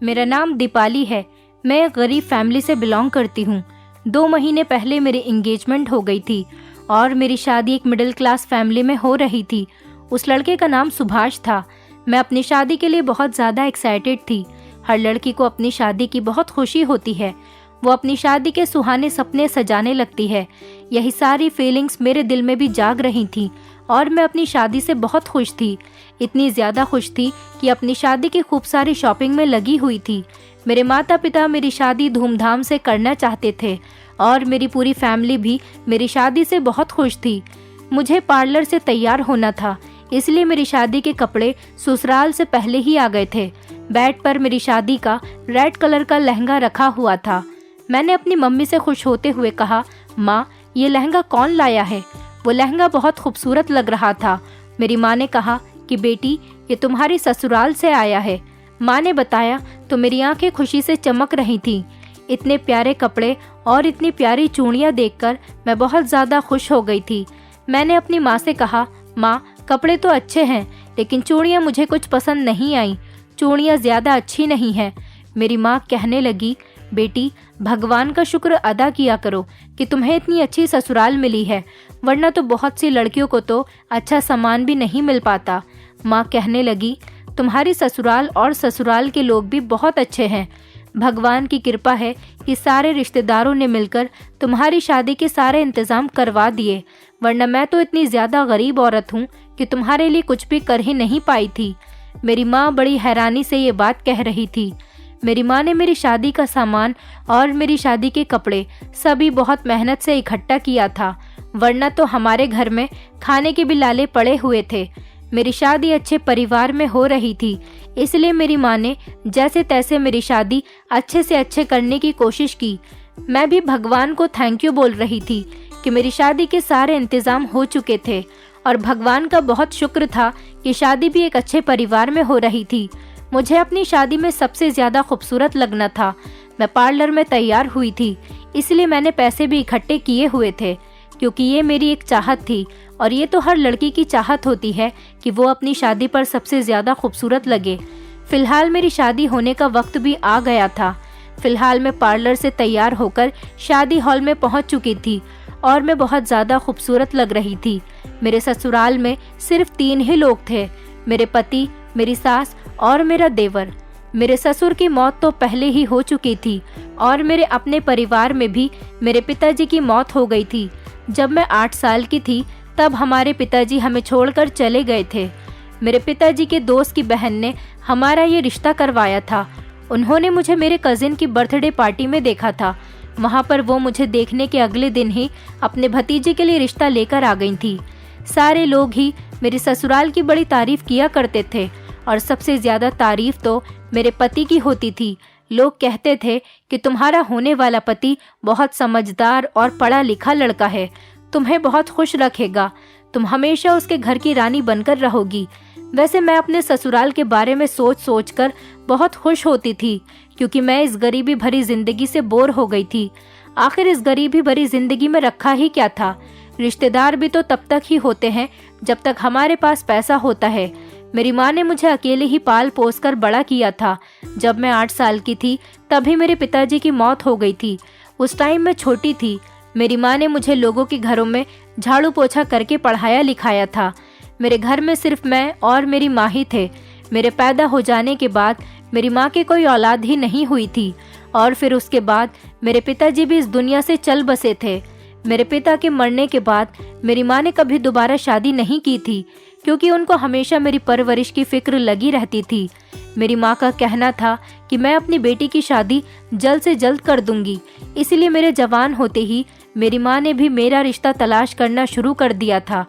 मेरा नाम दीपाली है। मैं एक गरीब फैमिली से बिलोंग करती हूँ। 2 महीने पहले मेरी एंगेजमेंट हो गई थी और मेरी शादी एक मिडिल क्लास फैमिली में हो रही थी। उस लड़के का नाम सुभाष था। मैं अपनी शादी के लिए बहुत ज़्यादा एक्साइटेड थी। हर लड़की को अपनी शादी की बहुत खुशी होती है। वो अपनी शादी के सुहाने सपने सजाने लगती है। यही सारी फीलिंग्स मेरे दिल में भी जाग रही थी और मैं अपनी शादी से बहुत खुश थी। इतनी ज़्यादा खुश थी कि अपनी शादी की खूब सारी शॉपिंग में लगी हुई थी। मेरे माता पिता मेरी शादी धूमधाम से करना चाहते थे और मेरी पूरी फैमिली भी मेरी शादी से बहुत खुश थी। मुझे पार्लर से तैयार होना था, इसलिए मेरी शादी के कपड़े ससुराल से पहले ही आ गए थे। बेड पर मेरी शादी का रेड कलर का लहंगा रखा हुआ था। मैंने अपनी मम्मी से खुश होते हुए कहा, माँ, ये लहंगा कौन लाया है? वो लहंगा बहुत खूबसूरत लग रहा था। मेरी माँ ने कहा कि बेटी, ये तुम्हारी ससुराल से आया है। माँ ने बताया तो मेरी आंखें खुशी से चमक रही थीं। इतने प्यारे कपड़े और इतनी प्यारी चूड़ियाँ देखकर मैं बहुत ज़्यादा खुश हो गई थी। मैंने अपनी माँ से कहा, माँ, कपड़े तो अच्छे हैं लेकिन चूड़ियाँ मुझे कुछ पसंद नहीं आई। चूड़ियाँ ज़्यादा अच्छी नहीं हैं। मेरी माँ कहने लगी, बेटी, भगवान का शुक्र अदा किया करो कि तुम्हें इतनी अच्छी ससुराल मिली है, वरना तो बहुत सी लड़कियों को तो अच्छा सामान भी नहीं मिल पाता। माँ कहने लगी, तुम्हारी ससुराल और ससुराल के लोग भी बहुत अच्छे हैं। भगवान की कृपा है कि सारे रिश्तेदारों ने मिलकर तुम्हारी शादी के सारे इंतज़ाम करवा दिए, वरना मैं तो इतनी ज़्यादा गरीब औरत हूँ कि तुम्हारे लिए कुछ भी कर ही नहीं पाई थी। मेरी माँ बड़ी हैरानी से ये बात कह रही थी। मेरी माँ ने मेरी शादी का सामान और मेरी शादी के कपड़े सभी बहुत मेहनत से इकट्ठा किया था, वरना तो हमारे घर में खाने के भी लाले पड़े हुए थे। मेरी शादी अच्छे परिवार में हो रही थी, इसलिए मेरी माँ ने जैसे तैसे मेरी शादी अच्छे से अच्छे करने की कोशिश की। मैं भी भगवान को थैंक यू बोल रही थी कि मेरी शादी के सारे इंतज़ाम हो चुके थे और भगवान का बहुत शुक्र था कि शादी भी एक अच्छे परिवार में हो रही थी। मुझे अपनी शादी में सबसे ज़्यादा खूबसूरत लगना था। मैं पार्लर में तैयार हुई थी, इसलिए मैंने पैसे भी इकट्ठे किए हुए थे, क्योंकि ये मेरी एक चाहत थी और ये तो हर लड़की की चाहत होती है कि वो अपनी शादी पर सबसे ज़्यादा खूबसूरत लगे। फ़िलहाल मेरी शादी होने का वक्त भी आ गया था। फ़िलहाल मैं पार्लर से तैयार होकर शादी हॉल में पहुंच चुकी थी और मैं बहुत ज़्यादा खूबसूरत लग रही थी। मेरे ससुराल में सिर्फ 3 ही लोग थे, मेरे पति, मेरी सास और मेरा देवर। मेरे ससुर की मौत तो पहले ही हो चुकी थी और मेरे अपने परिवार में भी मेरे पिताजी की मौत हो गई थी। जब मैं 8 साल की थी तब हमारे पिताजी हमें छोड़कर चले गए थे। मेरे पिताजी के दोस्त की बहन ने हमारा ये रिश्ता करवाया था। उन्होंने मुझे मेरे कज़िन की बर्थडे पार्टी में देखा था। वहाँ पर वो मुझे देखने के अगले दिन ही अपने भतीजे के लिए रिश्ता लेकर आ गई थी। सारे लोग ही मेरे ससुराल की बड़ी तारीफ़ किया करते थे और सबसे ज़्यादा तारीफ़ तो मेरे पति की होती थी। लोग कहते थे कि तुम्हारा होने वाला पति बहुत समझदार और पढ़ा लिखा लड़का है, तुम्हें बहुत खुश रखेगा, तुम हमेशा उसके घर की रानी बनकर रहोगी। वैसे मैं अपने ससुराल के बारे में सोच सोच कर बहुत खुश होती थी, क्योंकि मैं इस गरीबी भरी ज़िंदगी से बोर हो गई थी। आखिर इस गरीबी भरी ज़िंदगी में रखा ही क्या था? रिश्तेदार भी तो तब तक ही होते हैं जब तक हमारे पास पैसा होता है। मेरी माँ ने मुझे अकेले ही पाल पोस कर बड़ा किया था। जब मैं 8 साल की थी तभी मेरे पिताजी की मौत हो गई थी। उस टाइम मैं छोटी थी। मेरी माँ ने मुझे लोगों के घरों में झाड़ू पोछा करके पढ़ाया लिखाया था। मेरे घर में सिर्फ मैं और मेरी माँ ही थे। मेरे पैदा हो जाने के बाद मेरी माँ की कोई औलाद ही नहीं हुई थी और फिर उसके बाद मेरे पिताजी भी इस दुनिया से चल बसे थे। मेरे पिता के मरने के बाद मेरी माँ ने कभी दोबारा शादी नहीं की थी, क्योंकि उनको हमेशा मेरी परवरिश की फिक्र लगी रहती थी। मेरी माँ का कहना था कि मैं अपनी बेटी की शादी जल्द से जल्द कर दूंगी, इसलिए मेरे जवान होते ही मेरी माँ ने भी मेरा रिश्ता तलाश करना शुरू कर दिया था।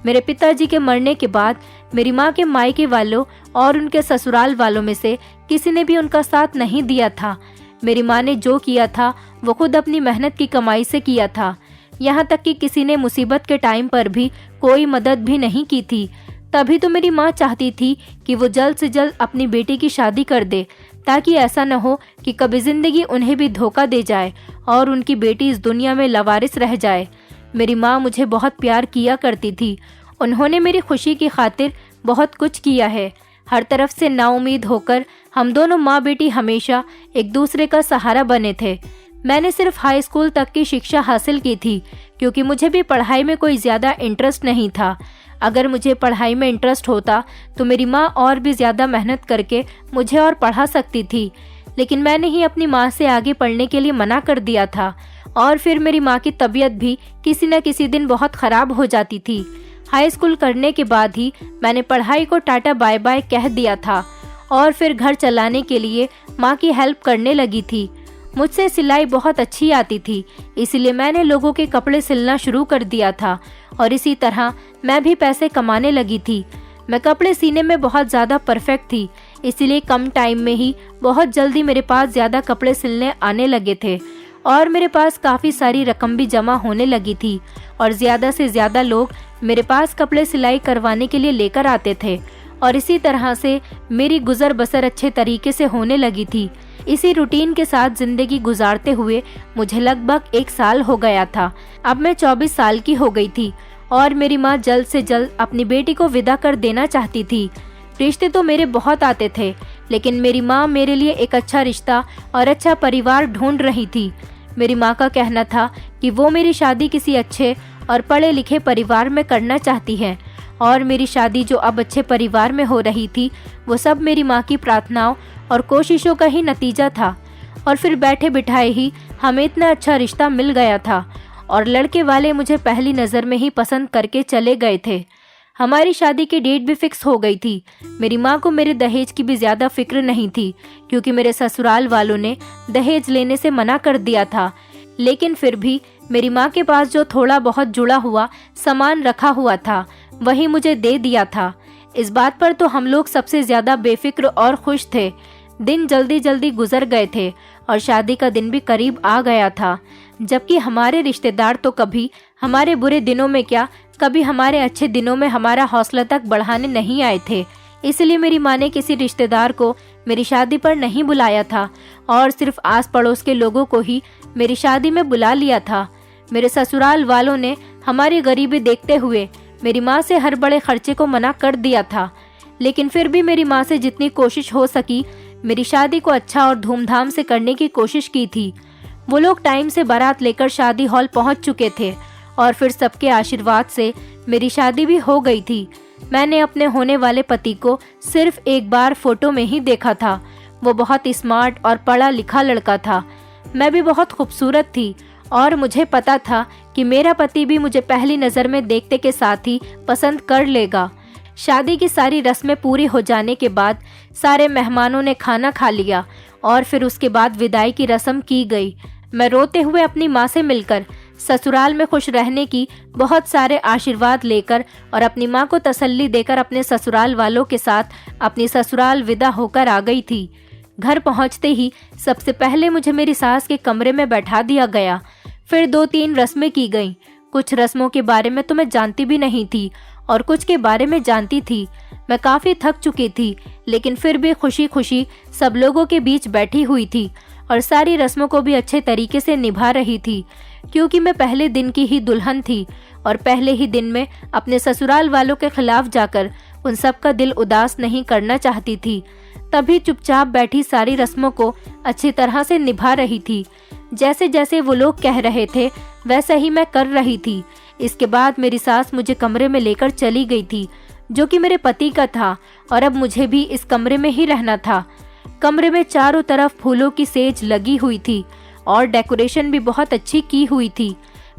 मेरे पिताजी के मरने के बाद मेरी माँ के मायके वालों और उनके ससुराल वालों में से किसी ने भी उनका साथ नहीं दिया था। मेरी माँ ने जो किया था वो खुद अपनी मेहनत की कमाई से किया था। यहाँ तक कि किसी ने मुसीबत के टाइम पर भी कोई मदद भी नहीं की थी। तभी तो मेरी माँ चाहती थी कि वो जल्द से जल्द अपनी बेटी की शादी कर दे, ताकि ऐसा न हो कि कभी ज़िंदगी उन्हें भी धोखा दे जाए और उनकी बेटी इस दुनिया में लावारिस रह जाए। मेरी माँ मुझे बहुत प्यार किया करती थी। उन्होंने मेरी खुशी की खातिर बहुत कुछ किया है। हर तरफ से नाउम्मीद होकर हम दोनों माँ बेटी हमेशा एक दूसरे का सहारा बने थे। मैंने सिर्फ हाई स्कूल तक की शिक्षा हासिल की थी, क्योंकि मुझे भी पढ़ाई में कोई ज़्यादा इंटरेस्ट नहीं था। अगर मुझे पढ़ाई में इंटरेस्ट होता तो मेरी माँ और भी ज़्यादा मेहनत करके मुझे और पढ़ा सकती थी, लेकिन मैंने ही अपनी माँ से आगे पढ़ने के लिए मना कर दिया था। और फिर मेरी माँ की तबीयत भी किसी न किसी दिन बहुत ख़राब हो जाती थी। हाई स्कूल करने के बाद ही मैंने पढ़ाई को टाटा बाय बाय कह दिया था और फिर घर चलाने के लिए माँ की हेल्प करने लगी थी। मुझसे सिलाई बहुत अच्छी आती थी, इसलिए मैंने लोगों के कपड़े सिलना शुरू कर दिया था और इसी तरह मैं भी पैसे कमाने लगी थी। मैं कपड़े सीने में बहुत ज़्यादा परफेक्ट थी, इसलिए कम टाइम में ही बहुत जल्दी मेरे पास ज़्यादा कपड़े सिलने आने लगे थे और मेरे पास काफ़ी सारी रकम भी जमा होने लगी थी और ज़्यादा से ज़्यादा लोग मेरे पास कपड़े सिलाई करवाने के लिए लेकर आते थे और इसी तरह से मेरी गुजर बसर अच्छे तरीके से होने लगी थी। इसी रूटीन के साथ ज़िंदगी गुजारते हुए मुझे लगभग 1 साल हो गया था। अब मैं 24 साल की हो गई थी और मेरी माँ जल्द से जल्द अपनी बेटी को विदा कर देना चाहती थी। रिश्ते तो मेरे बहुत आते थे, लेकिन मेरी माँ मेरे लिए एक अच्छा रिश्ता और अच्छा परिवार ढूंढ रही थी। मेरी माँ का कहना था कि वो मेरी शादी किसी अच्छे और पढ़े लिखे परिवार में करना चाहती है और मेरी शादी जो अब अच्छे परिवार में हो रही थी वो सब मेरी माँ की प्रार्थनाओं और कोशिशों का ही नतीजा था। और फिर बैठे बिठाए ही हमें इतना अच्छा रिश्ता मिल गया था और लड़के वाले मुझे पहली नज़र में ही पसंद करके चले गए थे। हमारी शादी की डेट भी फिक्स हो गई थी। मेरी माँ को मेरे दहेज की भी ज़्यादा फिक्र नहीं थी, क्योंकि मेरे ससुराल वालों ने दहेज लेने से मना कर दिया था। लेकिन फिर भी मेरी माँ के पास जो थोड़ा बहुत जुड़ा हुआ सामान रखा हुआ था वही मुझे दे दिया था। इस बात पर तो हम लोग सबसे ज़्यादा बेफिक्र और खुश थे। दिन जल्दी जल्दी गुजर गए थे और शादी का दिन भी करीब आ गया था, जबकि हमारे रिश्तेदार तो कभी हमारे बुरे दिनों में क्या, कभी हमारे अच्छे दिनों में हमारा हौसला तक बढ़ाने नहीं आए थे। इसलिए मेरी माँ ने किसी रिश्तेदार को मेरी शादी पर नहीं बुलाया था और सिर्फ आस पड़ोस के लोगों को ही मेरी शादी में बुला लिया था। मेरे ससुराल वालों ने हमारी गरीबी देखते हुए मेरी माँ से हर बड़े खर्चे को मना कर दिया था, लेकिन फिर भी मेरी माँ से जितनी कोशिश हो सकी मेरी शादी को अच्छा और धूमधाम से करने की कोशिश की थी। वो लोग टाइम से बारात लेकर शादी हॉल पहुँच चुके थे और फिर सबके आशीर्वाद से मेरी शादी भी हो गई थी। मैंने अपने होने वाले पति को सिर्फ एक बार फोटो में ही देखा था। वो बहुत स्मार्ट और पढ़ा लिखा लड़का था। मैं भी बहुत खूबसूरत थी और मुझे पता था कि मेरा पति भी मुझे पहली नज़र में देखते के साथ ही पसंद कर लेगा। शादी की सारी रस्में पूरी हो जाने के बाद सारे मेहमानों ने खाना खा लिया और फिर उसके बाद विदाई की रस्म की गई। मैं रोते हुए अपनी माँ से मिलकर ससुराल में खुश रहने की बहुत सारे आशीर्वाद लेकर और अपनी माँ को तसल्ली देकर अपने ससुराल वालों के साथ अपनी ससुराल विदा होकर आ गई थी। घर पहुँचते ही सबसे पहले मुझे मेरी सास के कमरे में बैठा दिया गया। फिर 2-3 रस्में की गईं। कुछ रस्मों के बारे में तो मैं जानती भी नहीं थी और कुछ के बारे में जानती थी। मैं काफ़ी थक चुकी थी, लेकिन फिर भी खुशी खुशी सब लोगों के बीच बैठी हुई थी और सारी रस्मों को भी अच्छे तरीके से निभा रही थी, क्योंकि मैं पहले दिन की ही दुल्हन थी और पहले ही दिन में अपने ससुराल वालों के खिलाफ जाकर उन सब का दिल उदास नहीं करना चाहती थी। तभी चुपचाप बैठी सारी रस्मों को अच्छी तरह से निभा रही थी। जैसे जैसे वो लोग कह रहे थे वैसा ही मैं कर रही थी। इसके बाद मेरी सास मुझे कमरे में लेकर चली गई थी, जो कि मेरे पति का था और अब मुझे भी इस कमरे में ही रहना था। कमरे में चारों तरफ फूलों की सेज लगी हुई थी और डेकोरेशन भी बहुत अच्छी की हुई थी।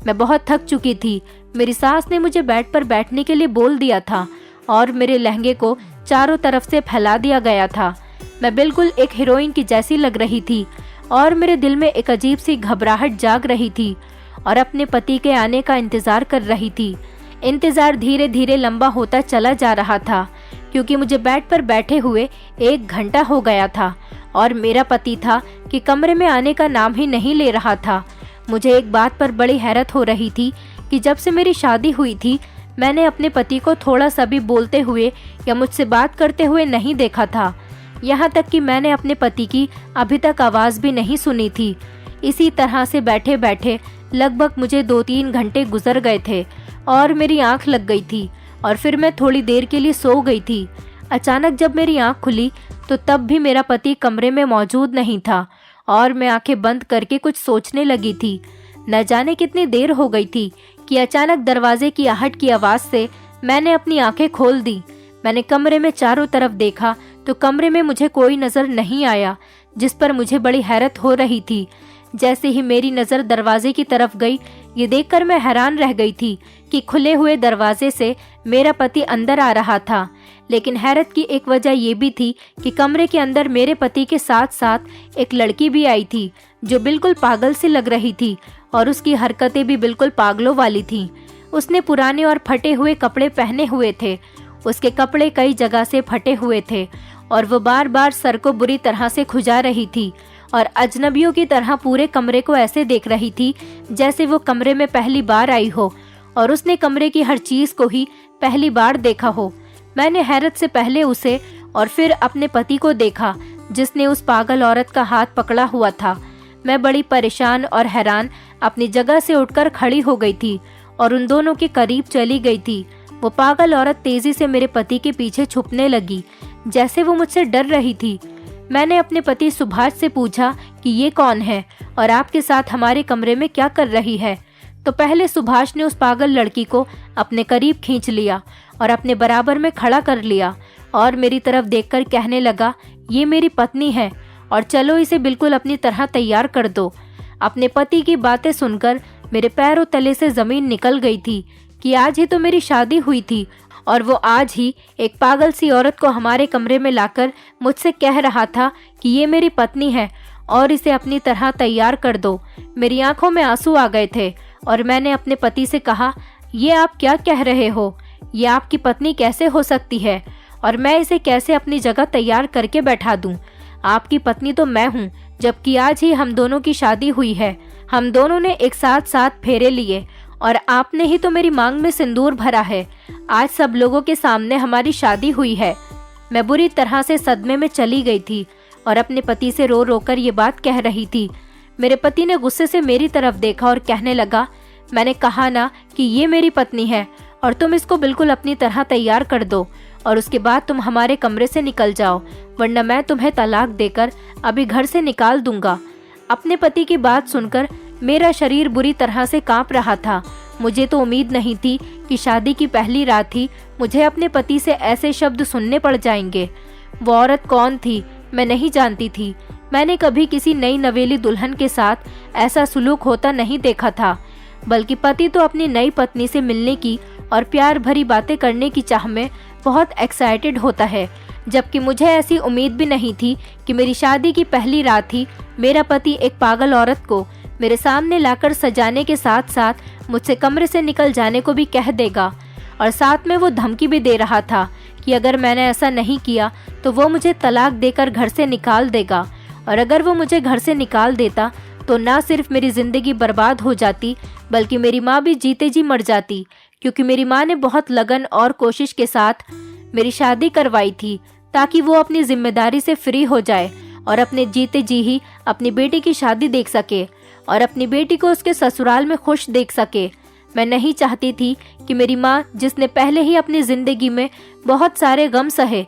मैं बहुत थक चुकी थी। मेरी सास ने मुझे बेड पर बैठने के लिए बोल दिया था और मेरे लहंगे को चारों तरफ से फैला दिया गया था। मैं बिल्कुल एक हीरोइन की जैसी लग रही थी और मेरे दिल में एक अजीब सी घबराहट जाग रही थी और अपने पति के आने का इंतज़ार कर रही थी। इंतज़ार धीरे धीरे लंबा होता चला जा रहा था, क्योंकि मुझे बेड पर बैठे हुए 1 घंटा हो गया था और मेरा पति था कि कमरे में आने का नाम ही नहीं ले रहा था। मुझे एक बात पर बड़ी हैरत हो रही थी कि जब से मेरी शादी हुई थी मैंने अपने पति को थोड़ा सा भी बोलते हुए या मुझसे बात करते हुए नहीं देखा था। यहाँ तक कि मैंने अपने पति की अभी तक आवाज़ भी नहीं सुनी थी। इसी तरह से बैठे बैठे लगभग मुझे 2-3 घंटे गुजर गए थे और मेरी आंख लग गई थी और फिर मैं थोड़ी देर के लिए सो गई थी। अचानक जब मेरी आंख खुली तो तब भी मेरा पति कमरे में मौजूद नहीं था और मैं आंखें बंद करके कुछ सोचने लगी थी। न जाने कितनी देर हो गई थी कि अचानक दरवाजे की आहट की आवाज़ से मैंने अपनी आंखें खोल दी। मैंने कमरे में चारों तरफ देखा तो कमरे में मुझे कोई नज़र नहीं आया, जिस पर मुझे बड़ी हैरत हो रही थी। जैसे ही मेरी नज़र दरवाजे की तरफ गई, ये देखकर मैं हैरान रह गई थी कि खुले हुए दरवाजे से मेरा पति अंदर आ रहा था। लेकिन हैरत की एक वजह ये भी थी कि कमरे के अंदर मेरे पति के साथ साथ एक लड़की भी आई थी जो बिल्कुल पागल सी लग रही थी और उसकी हरकतें भी बिल्कुल पागलों वाली थीं। उसने पुराने और फटे हुए कपड़े पहने हुए थे। उसके कपड़े कई जगह से फटे हुए थे और वो बार बार सर को बुरी तरह से खुजा रही थी और अजनबियों की तरह पूरे कमरे को ऐसे देख रही थी जैसे वो कमरे में पहली बार आई हो और उसने कमरे की हर चीज़ को ही पहली बार देखा हो। मैंने हैरत से पहले उसे और फिर अपने पति को देखा जिसने उस पागल औरत का हाथ पकड़ा हुआ था। मैं बड़ी परेशान और हैरान अपनी जगह से उठकर खड़ी हो गई थी और उन दोनों के करीब चली गई थी। वो पागल औरत तेजी से मेरे पति के पीछे छुपने लगी, जैसे वो मुझसे डर रही थी। मैंने अपने पति सुभाष से पूछा कि ये कौन है और आपके साथ हमारे कमरे में क्या कर रही है। तो पहले सुभाष ने उस पागल लड़की को अपने करीब खींच लिया और अपने बराबर में खड़ा कर लिया और मेरी तरफ देखकर कहने लगा, ये मेरी पत्नी है और चलो इसे बिल्कुल अपनी तरह तैयार कर दो। अपने पति की बातें सुनकर मेरे पैरों तले से ज़मीन निकल गई थी कि आज ही तो मेरी शादी हुई थी और वो आज ही एक पागल सी औरत को हमारे कमरे में लाकर मुझसे कह रहा था कि ये मेरी पत्नी है और इसे अपनी तरह तैयार कर दो। मेरी आंखों में आंसू आ गए थे और मैंने अपने पति से कहा, ये आप क्या कह रहे हो? ये आपकी पत्नी कैसे हो सकती है और मैं इसे कैसे अपनी जगह तैयार करके बैठा दूं? आपकी पत्नी तो मैं हूं, जबकि आज ही हम दोनों की शादी हुई है। हम दोनों ने एक साथ साथ फेरे लिए और आपने ही तो मेरी मांग में सिंदूर भरा है। आज सब लोगों के सामने हमारी शादी हुई है। मैं बुरी तरह से सदमे में चली गई थी और अपने पति से रो रो कर ये बात कह रही थी। मेरे पति ने गुस्से से मेरी तरफ देखा और कहने लगा, मैंने कहा ना कि ये मेरी पत्नी है और तुम इसको बिल्कुल अपनी तरह तैयार कर दो और उसके बाद तुम हमारे कमरे से निकल जाओ, वरना मैं तुम्हें तलाक देकर अभी घर से निकाल दूंगा। अपने पति की बात सुनकर मेरा शरीर बुरी तरह से कांप रहा था। मुझे तो उम्मीद नहीं थी कि शादी की पहली रात ही मुझे अपने पति से ऐसे शब्द सुनने पड़ जाएंगे। वो औरत कौन थी मैं नहीं जानती थी। मैंने कभी किसी नई नवेली दुल्हन के साथ ऐसा सुलूक होता नहीं देखा था, बल्कि पति तो अपनी नई पत्नी से मिलने की और प्यार भरी बातें करने की चाह में बहुत एक्साइटेड होता है, जबकि मुझे ऐसी उम्मीद भी नहीं थी कि मेरी शादी की पहली रात ही मेरा पति एक पागल औरत को मेरे सामने लाकर सजाने के साथ साथ मुझसे कमरे से निकल जाने को भी कह देगा और साथ में वो धमकी भी दे रहा था कि अगर मैंने ऐसा नहीं किया तो वो मुझे तलाक देकर घर से निकाल देगा और अगर वो मुझे घर से निकाल देता तो ना सिर्फ मेरी ज़िंदगी बर्बाद हो जाती बल्कि मेरी माँ भी जीते जी मर जाती, क्योंकि मेरी माँ ने बहुत लगन और कोशिश के साथ मेरी शादी करवाई थी ताकि वो अपनी जिम्मेदारी से फ्री हो जाए और अपने जीते जी ही अपनी बेटी की शादी देख सके और अपनी बेटी को उसके ससुराल में खुश देख सके। मैं नहीं चाहती थी कि मेरी माँ, जिसने पहले ही अपनी ज़िंदगी में बहुत सारे गम सहे,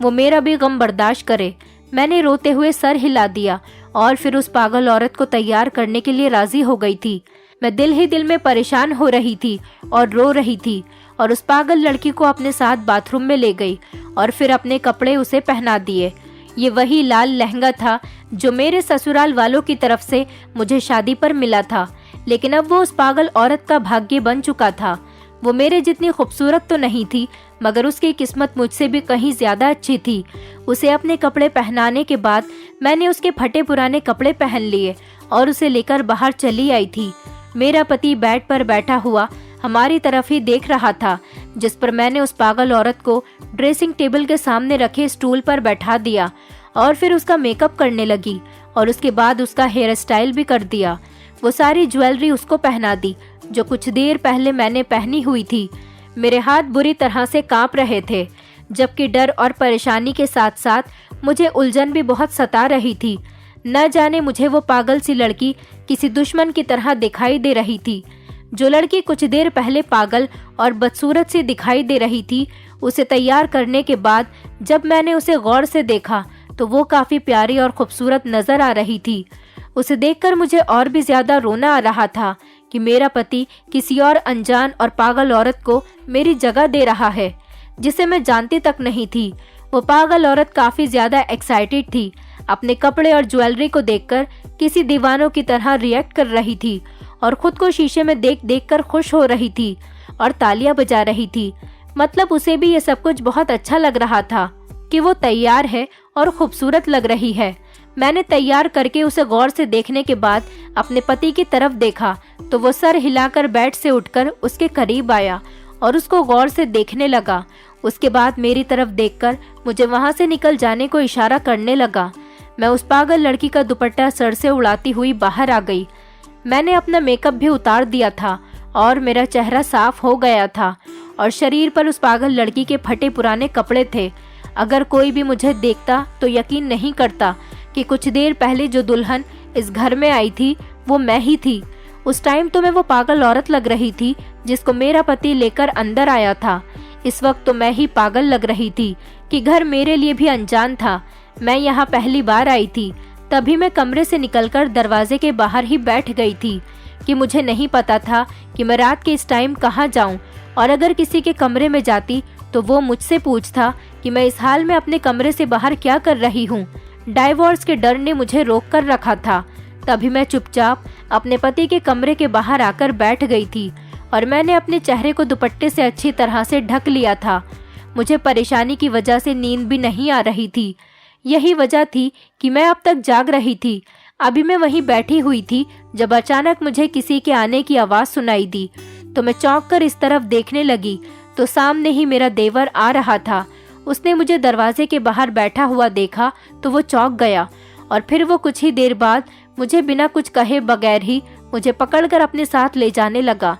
वो मेरा भी गम बर्दाश्त करे। मैंने रोते हुए सर हिला दिया और फिर उस पागल औरत को तैयार करने के लिए राज़ी हो गई थी। मैं दिल ही दिल में परेशान हो रही थी और रो रही थी और उस पागल लड़की को अपने साथ बाथरूम में ले गई और फिर अपने कपड़े उसे पहना दिए। ये वही लाल लहंगा था जो मेरे ससुराल वालों की तरफ से मुझे शादी पर मिला था, लेकिन अब वो उस पागल औरत का भाग्य बन चुका था। वो मेरे जितनी खूबसूरत तो नहीं थी, मगर उसकी किस्मत मुझसे भी कहीं ज़्यादा अच्छी थी। उसे अपने कपड़े पहनाने के बाद मैंने उसके फटे पुराने कपड़े पहन लिए और उसे लेकर बाहर चली आई थी। मेरा पति बेड पर बैठा हुआ हमारी तरफ ही देख रहा था, जिस पर मैंने उस पागल औरत को ड्रेसिंग टेबल के सामने रखे स्टूल पर बैठा दिया और फिर उसका मेकअप करने लगी और उसके बाद उसका हेयर स्टाइल भी कर दिया। वो सारी ज्वेलरी उसको पहना दी जो कुछ देर पहले मैंने पहनी हुई थी। मेरे हाथ बुरी तरह से कांप रहे थे, जबकि डर और परेशानी के साथ साथ मुझे उलझन भी बहुत सता रही थी। न जाने मुझे वो पागल सी लड़की किसी दुश्मन की तरह दिखाई दे रही थी। जो लड़की कुछ देर पहले पागल और बदसूरत सी दिखाई दे रही थी, उसे तैयार करने के बाद जब मैंने उसे गौर से देखा तो वो काफ़ी प्यारी और खूबसूरत नज़र आ रही थी। उसे देखकर मुझे और भी ज़्यादा रोना आ रहा था कि मेरा पति किसी और अनजान और पागल औरत को मेरी जगह दे रहा है, जिसे मैं जानती तक नहीं थी। वो पागल औरत काफ़ी ज़्यादा एक्साइटेड थी। अपने कपड़े और ज्वेलरी को देखकर किसी दीवानों की तरह रिएक्ट कर रही थी और खुद को शीशे में देख देख कर खुश हो रही थी और तालियां बजा रही थी। मतलब उसे भी ये सब कुछ बहुत अच्छा लग रहा था कि वो तैयार है और खूबसूरत लग रही है। मैंने तैयार करके उसे गौर से देखने के बाद अपने पति की तरफ देखा तो वो सर हिलाकर बेड से उठकर उसके करीब आया और उसको गौर से देखने लगा। उसके बाद मेरी तरफ देखकर मुझे वहां से निकल जाने को इशारा करने लगा। मैं उस पागल लड़की का दुपट्टा सर से उड़ाती हुई बाहर आ गई। मैंने अपना मेकअप भी उतार दिया था और मेरा चेहरा साफ हो गया था और शरीर पर उस पागल लड़की के फटे पुराने कपड़े थे। अगर कोई भी मुझे देखता तो यकीन नहीं करता कि कुछ देर पहले जो दुल्हन इस घर में आई थी वो मैं ही थी। उस टाइम तो मैं वो पागल औरत लग रही थी जिसको मेरा पति लेकर अंदर आया था। इस वक्त तो मैं ही पागल लग रही थी कि घर मेरे लिए भी अनजान था। मैं यहाँ पहली बार आई थी। तभी मैं कमरे से निकलकर दरवाजे के बाहर ही बैठ गई थी कि मुझे नहीं पता था कि मैं रात के इस टाइम कहाँ जाऊँ, और अगर किसी के कमरे में जाती तो वो मुझसे पूछता कि मैं इस हाल में अपने कमरे से बाहर क्या कर रही हूँ। डाइवोर्स के डर ने मुझे रोक कर रखा था। तभी मैं चुपचाप अपने पति के कमरे के बाहर आकर बैठ गई थी और मैंने अपने चेहरे को दुपट्टे से अच्छी तरह से ढक लिया था। मुझे परेशानी की वजह से नींद भी नहीं आ रही थी। यही वजह थी कि मैं अब तक जाग रही थी। अभी मैं वहीं बैठी हुई थी जब अचानक मुझे किसी के आने की आवाज़ सुनाई दी तो मैं चौंक कर इस तरफ देखने लगी तो सामने ही मेरा देवर आ रहा था। उसने मुझे दरवाजे के बाहर बैठा हुआ देखा तो वो चौंक गया और फिर वो कुछ ही देर बाद मुझे बिना कुछ कहे बगैर ही मुझे पकड़कर अपने साथ ले जाने लगा।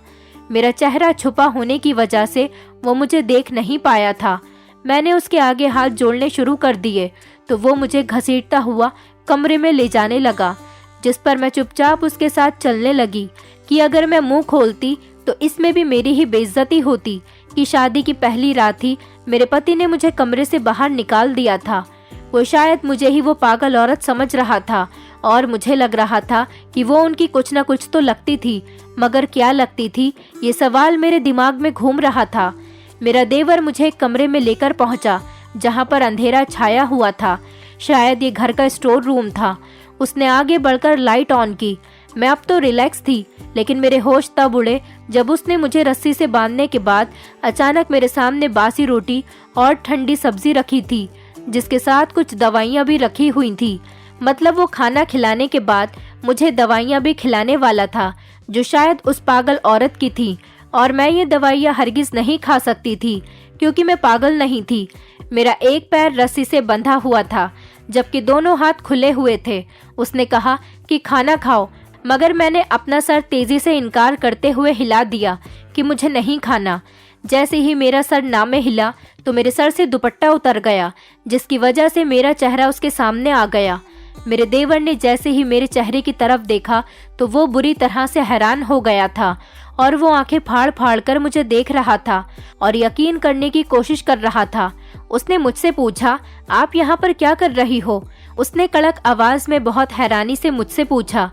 मेरा चेहरा छुपा होने की वजह से वो मुझे देख नहीं पाया था। मैंने उसके आगे हाथ जोड़ने शुरू कर दिए तो वो मुझे घसीटता हुआ कमरे में ले जाने लगा, जिस पर मैं चुपचाप उसके साथ चलने लगी कि अगर मैं मुंह खोलती तो इसमें भी मेरी ही बेइज्जती होती कि शादी की पहली रात ही मेरे पति ने मुझे कमरे से बाहर निकाल दिया था। वो शायद मुझे ही वो पागल औरत समझ रहा था और मुझे लग रहा था कि वो उनकी कुछ न कुछ तो लगती थी, मगर क्या लगती थी ये सवाल मेरे दिमाग में घूम रहा था। मेरा देवर मुझे एक कमरे में लेकर पहुंचा जहां पर अंधेरा छाया हुआ था। शायद ये घर का स्टोर रूम था। उसने आगे बढ़कर लाइट ऑन की। मैं अब तो रिलैक्स थी, लेकिन मेरे होश तब उड़े जब उसने मुझे रस्सी से बांधने के बाद अचानक मेरे सामने बासी रोटी और ठंडी सब्जी रखी थी, जिसके साथ कुछ दवाइयाँ भी रखी हुई थी। मतलब वो खाना खिलाने के बाद मुझे दवाइयाँ भी खिलाने वाला था, जो शायद उस पागल औरत की थी, और मैं ये दवाइयाँ हरगिज नहीं खा सकती थी क्योंकि मैं पागल नहीं थी। मेरा एक पैर रस्सी से बंधा हुआ था जबकि दोनों हाथ खुले हुए थे। उसने कहा कि खाना खाओ, मगर मैंने अपना सर तेजी से इनकार करते हुए हिला दिया कि मुझे नहीं खाना। जैसे ही मेरा सर ना में हिला तो मेरे सर से दुपट्टा उतर गया, जिसकी वजह से मेरा चेहरा उसके सामने आ गया। मेरे देवर ने जैसे ही मेरे चेहरे की तरफ देखा तो वो बुरी तरह से हैरान हो गया था और वो आंखें फाड़ फाड़ कर मुझे देख रहा था और यकीन करने की कोशिश कर रहा था। उसने मुझसे पूछा, आप यहाँ पर क्या कर रही हो? उसने कड़क आवाज में बहुत हैरानी से मुझसे पूछा,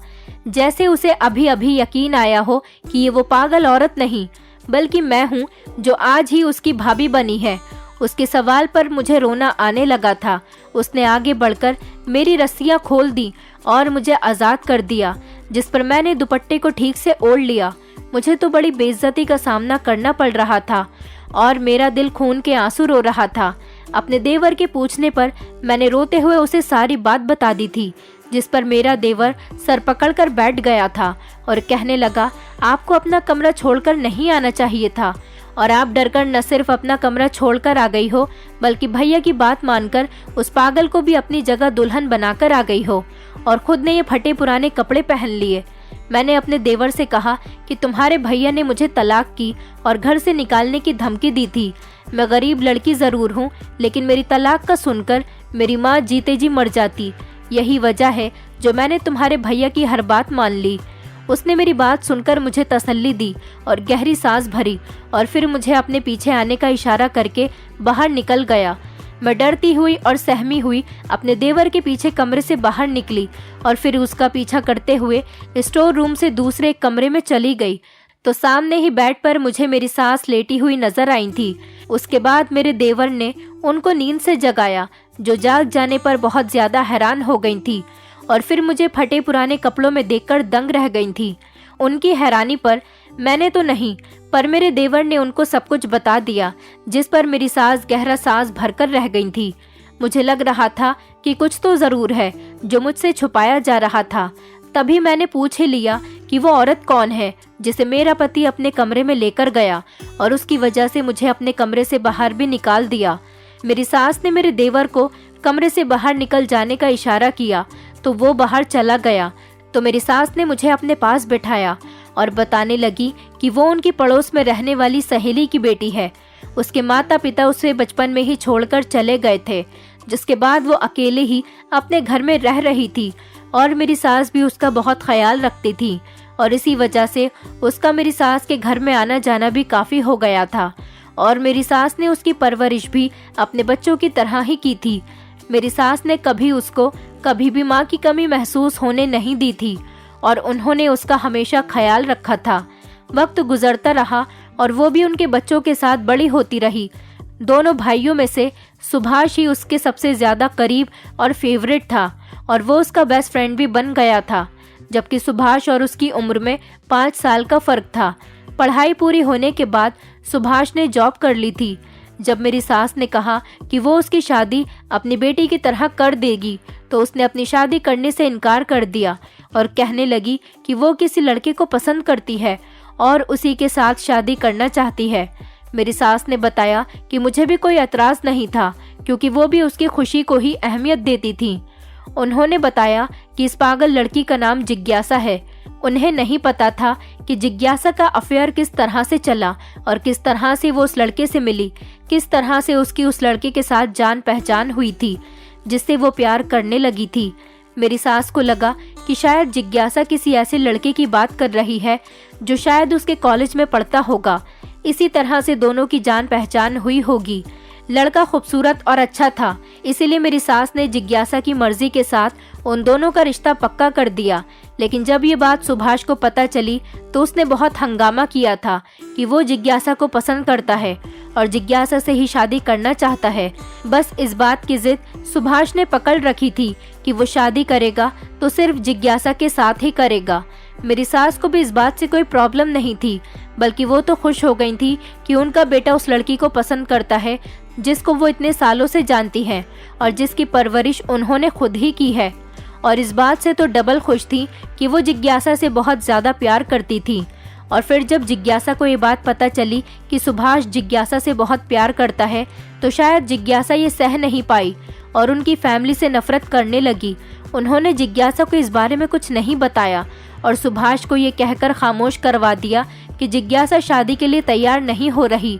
जैसे उसे अभी अभी यकीन आया हो कि ये वो पागल औरत नहीं बल्कि मैं हूँ जो आज ही उसकी भाभी बनी है। उसके सवाल पर मुझे रोना आने लगा था। उसने आगे बढ़कर मेरी रस्सियाँ खोल दी और मुझे आज़ाद कर दिया, जिस पर मैंने दुपट्टे को ठीक से ओढ़ लिया। मुझे तो बड़ी बेइज्जती का सामना करना पड़ रहा था और मेरा दिल खून के आंसू रो रहा था। अपने देवर के पूछने पर मैंने रोते हुए उसे सारी बात बता दी थी, जिस पर मेरा देवर सर पकड़कर बैठ गया था और कहने लगा, आपको अपना कमरा छोड़कर नहीं आना चाहिए था, और आप डरकर न सिर्फ अपना कमरा छोड़कर आ गई हो बल्कि भैया की बात मानकर उस पागल को भी अपनी जगह दुल्हन बनाकर आ गई हो और खुद ने ये फटे पुराने कपड़े पहन लिए। मैंने अपने देवर से कहा कि तुम्हारे भैया ने मुझे तलाक की और घर से निकालने की धमकी दी थी। मैं गरीब लड़की ज़रूर हूँ, लेकिन मेरी तलाक का सुनकर मेरी माँ जीते जी मर जाती। यही वजह है जो मैंने तुम्हारे भैया की हर बात मान ली। उसने मेरी बात सुनकर मुझे तसल्ली दी और गहरी सांस भरी और फिर मुझे अपने पीछे आने का इशारा करके बाहर निकल गया। मैं डरती हुई और सहमी हुई अपने देवर के पीछे कमरे से बाहर निकली और फिर उसका पीछा करते हुए स्टोर रूम से दूसरे एक कमरे में चली गई तो सामने ही बेड पर मुझे मेरी सास लेटी हुई नजर आई थी। उसके बाद मेरे देवर ने उनको नींद से जगाया, जो जाग जाने पर बहुत ज्यादा हैरान हो गई थी और फिर मुझे फटे पुराने कपड़ों में देखकर दंग रह गई थी। उनकी हैरानी पर मैंने तो नहीं पर मेरे देवर ने उनको सब कुछ बता दिया, जिस पर मेरी सास गहरा सांस भरकर रह गई थी। मुझे लग रहा था कि कुछ तो जरूर है जो मुझसे छुपाया जा रहा था। तभी मैंने पूछ ही लिया कि वो औरत कौन है जिसे मेरा पति अपने कमरे में लेकर गया और उसकी वजह से मुझे अपने कमरे से बाहर भी निकाल दिया। मेरी सास ने मेरे देवर को कमरे से बाहर निकल जाने का इशारा किया तो वो बाहर चला गया तो मेरी सास ने मुझे अपने पास बिठाया और बताने लगी कि वो उनकी पड़ोस में रहने वाली सहेली की बेटी है। उसके माता पिता उसे बचपन में ही छोड़कर चले गए थे, जिसके बाद वो अकेले ही अपने घर में रह रही थी और मेरी सास भी उसका बहुत ख्याल रखती थी और इसी वजह से उसका मेरी सास के घर में आना जाना भी काफ़ी हो गया था और मेरी सास ने उसकी परवरिश भी अपने बच्चों की तरह ही की थी। मेरी सास ने कभी उसको कभी भी माँ की कमी महसूस होने नहीं दी थी और उन्होंने उसका हमेशा ख्याल रखा था। वक्त गुजरता रहा और वो भी उनके बच्चों के साथ बड़ी होती रही। दोनों भाइयों में से सुभाष ही उसके सबसे ज़्यादा करीब और फेवरेट था और वो उसका बेस्ट फ्रेंड भी बन गया था, जबकि सुभाष और उसकी उम्र में 5 साल का फ़र्क था। पढ़ाई पूरी होने के बाद सुभाष ने जॉब कर ली थी। जब मेरी सास ने कहा कि वो उसकी शादी अपनी बेटी की तरह कर देगी तो उसने अपनी शादी करने से इनकार कर दिया और कहने लगी कि वो किसी लड़के को पसंद करती है और उसी के साथ शादी करना चाहती है। मेरी सास ने बताया कि मुझे भी कोई एतराज़ नहीं था क्योंकि वो भी उसकी खुशी को ही अहमियत देती थी। उन्होंने बताया कि इस पागल लड़की का नाम जिज्ञासा है। उन्हें नहीं पता था कि जिज्ञासा का अफेयर किस तरह से चला और किस तरह से वो उस लड़के से मिली, किस तरह से उसकी उस लड़के के साथ जान पहचान हुई थी जिससे वो प्यार करने लगी थी। मेरी सास को लगा कि शायद जिज्ञासा किसी ऐसे लड़के की बात कर रही है जो शायद उसके कॉलेज में पढ़ता होगा। इसी तरह से दोनों की जान पहचान हुई होगी। लड़का खूबसूरत और अच्छा था, इसीलिए मेरी सास ने जिज्ञासा की मर्जी के साथ उन दोनों का रिश्ता पक्का कर दिया। लेकिन जब ये बात सुभाष को पता चली तो उसने बहुत हंगामा किया था कि वो जिज्ञासा को पसंद करता है और जिज्ञासा से ही शादी करना चाहता है। बस इस बात की जिद सुभाष ने पकड़ रखी थी कि वो शादी करेगा तो सिर्फ जिज्ञासा के साथ ही करेगा। मेरी सास को भी इस बात से कोई प्रॉब्लम नहीं थी, बल्कि वो तो खुश हो गई थी कि उनका बेटा उस लड़की को पसंद करता है जिसको वो इतने सालों से जानती हैं और जिसकी परवरिश उन्होंने खुद ही की है। और इस बात से तो डबल खुश थी कि वो जिज्ञासा से बहुत ज़्यादा प्यार करती थी। और फिर जब जिज्ञासा को ये बात पता चली कि सुभाष जिज्ञासा से बहुत प्यार करता है तो शायद जिज्ञासा ये सह नहीं पाई और उनकी फैमिली से नफरत करने लगी। उन्होंने जिज्ञासा को इस बारे में कुछ नहीं बताया और सुभाष को ये कहकर खामोश करवा दिया कि जिज्ञासा शादी के लिए तैयार नहीं हो रही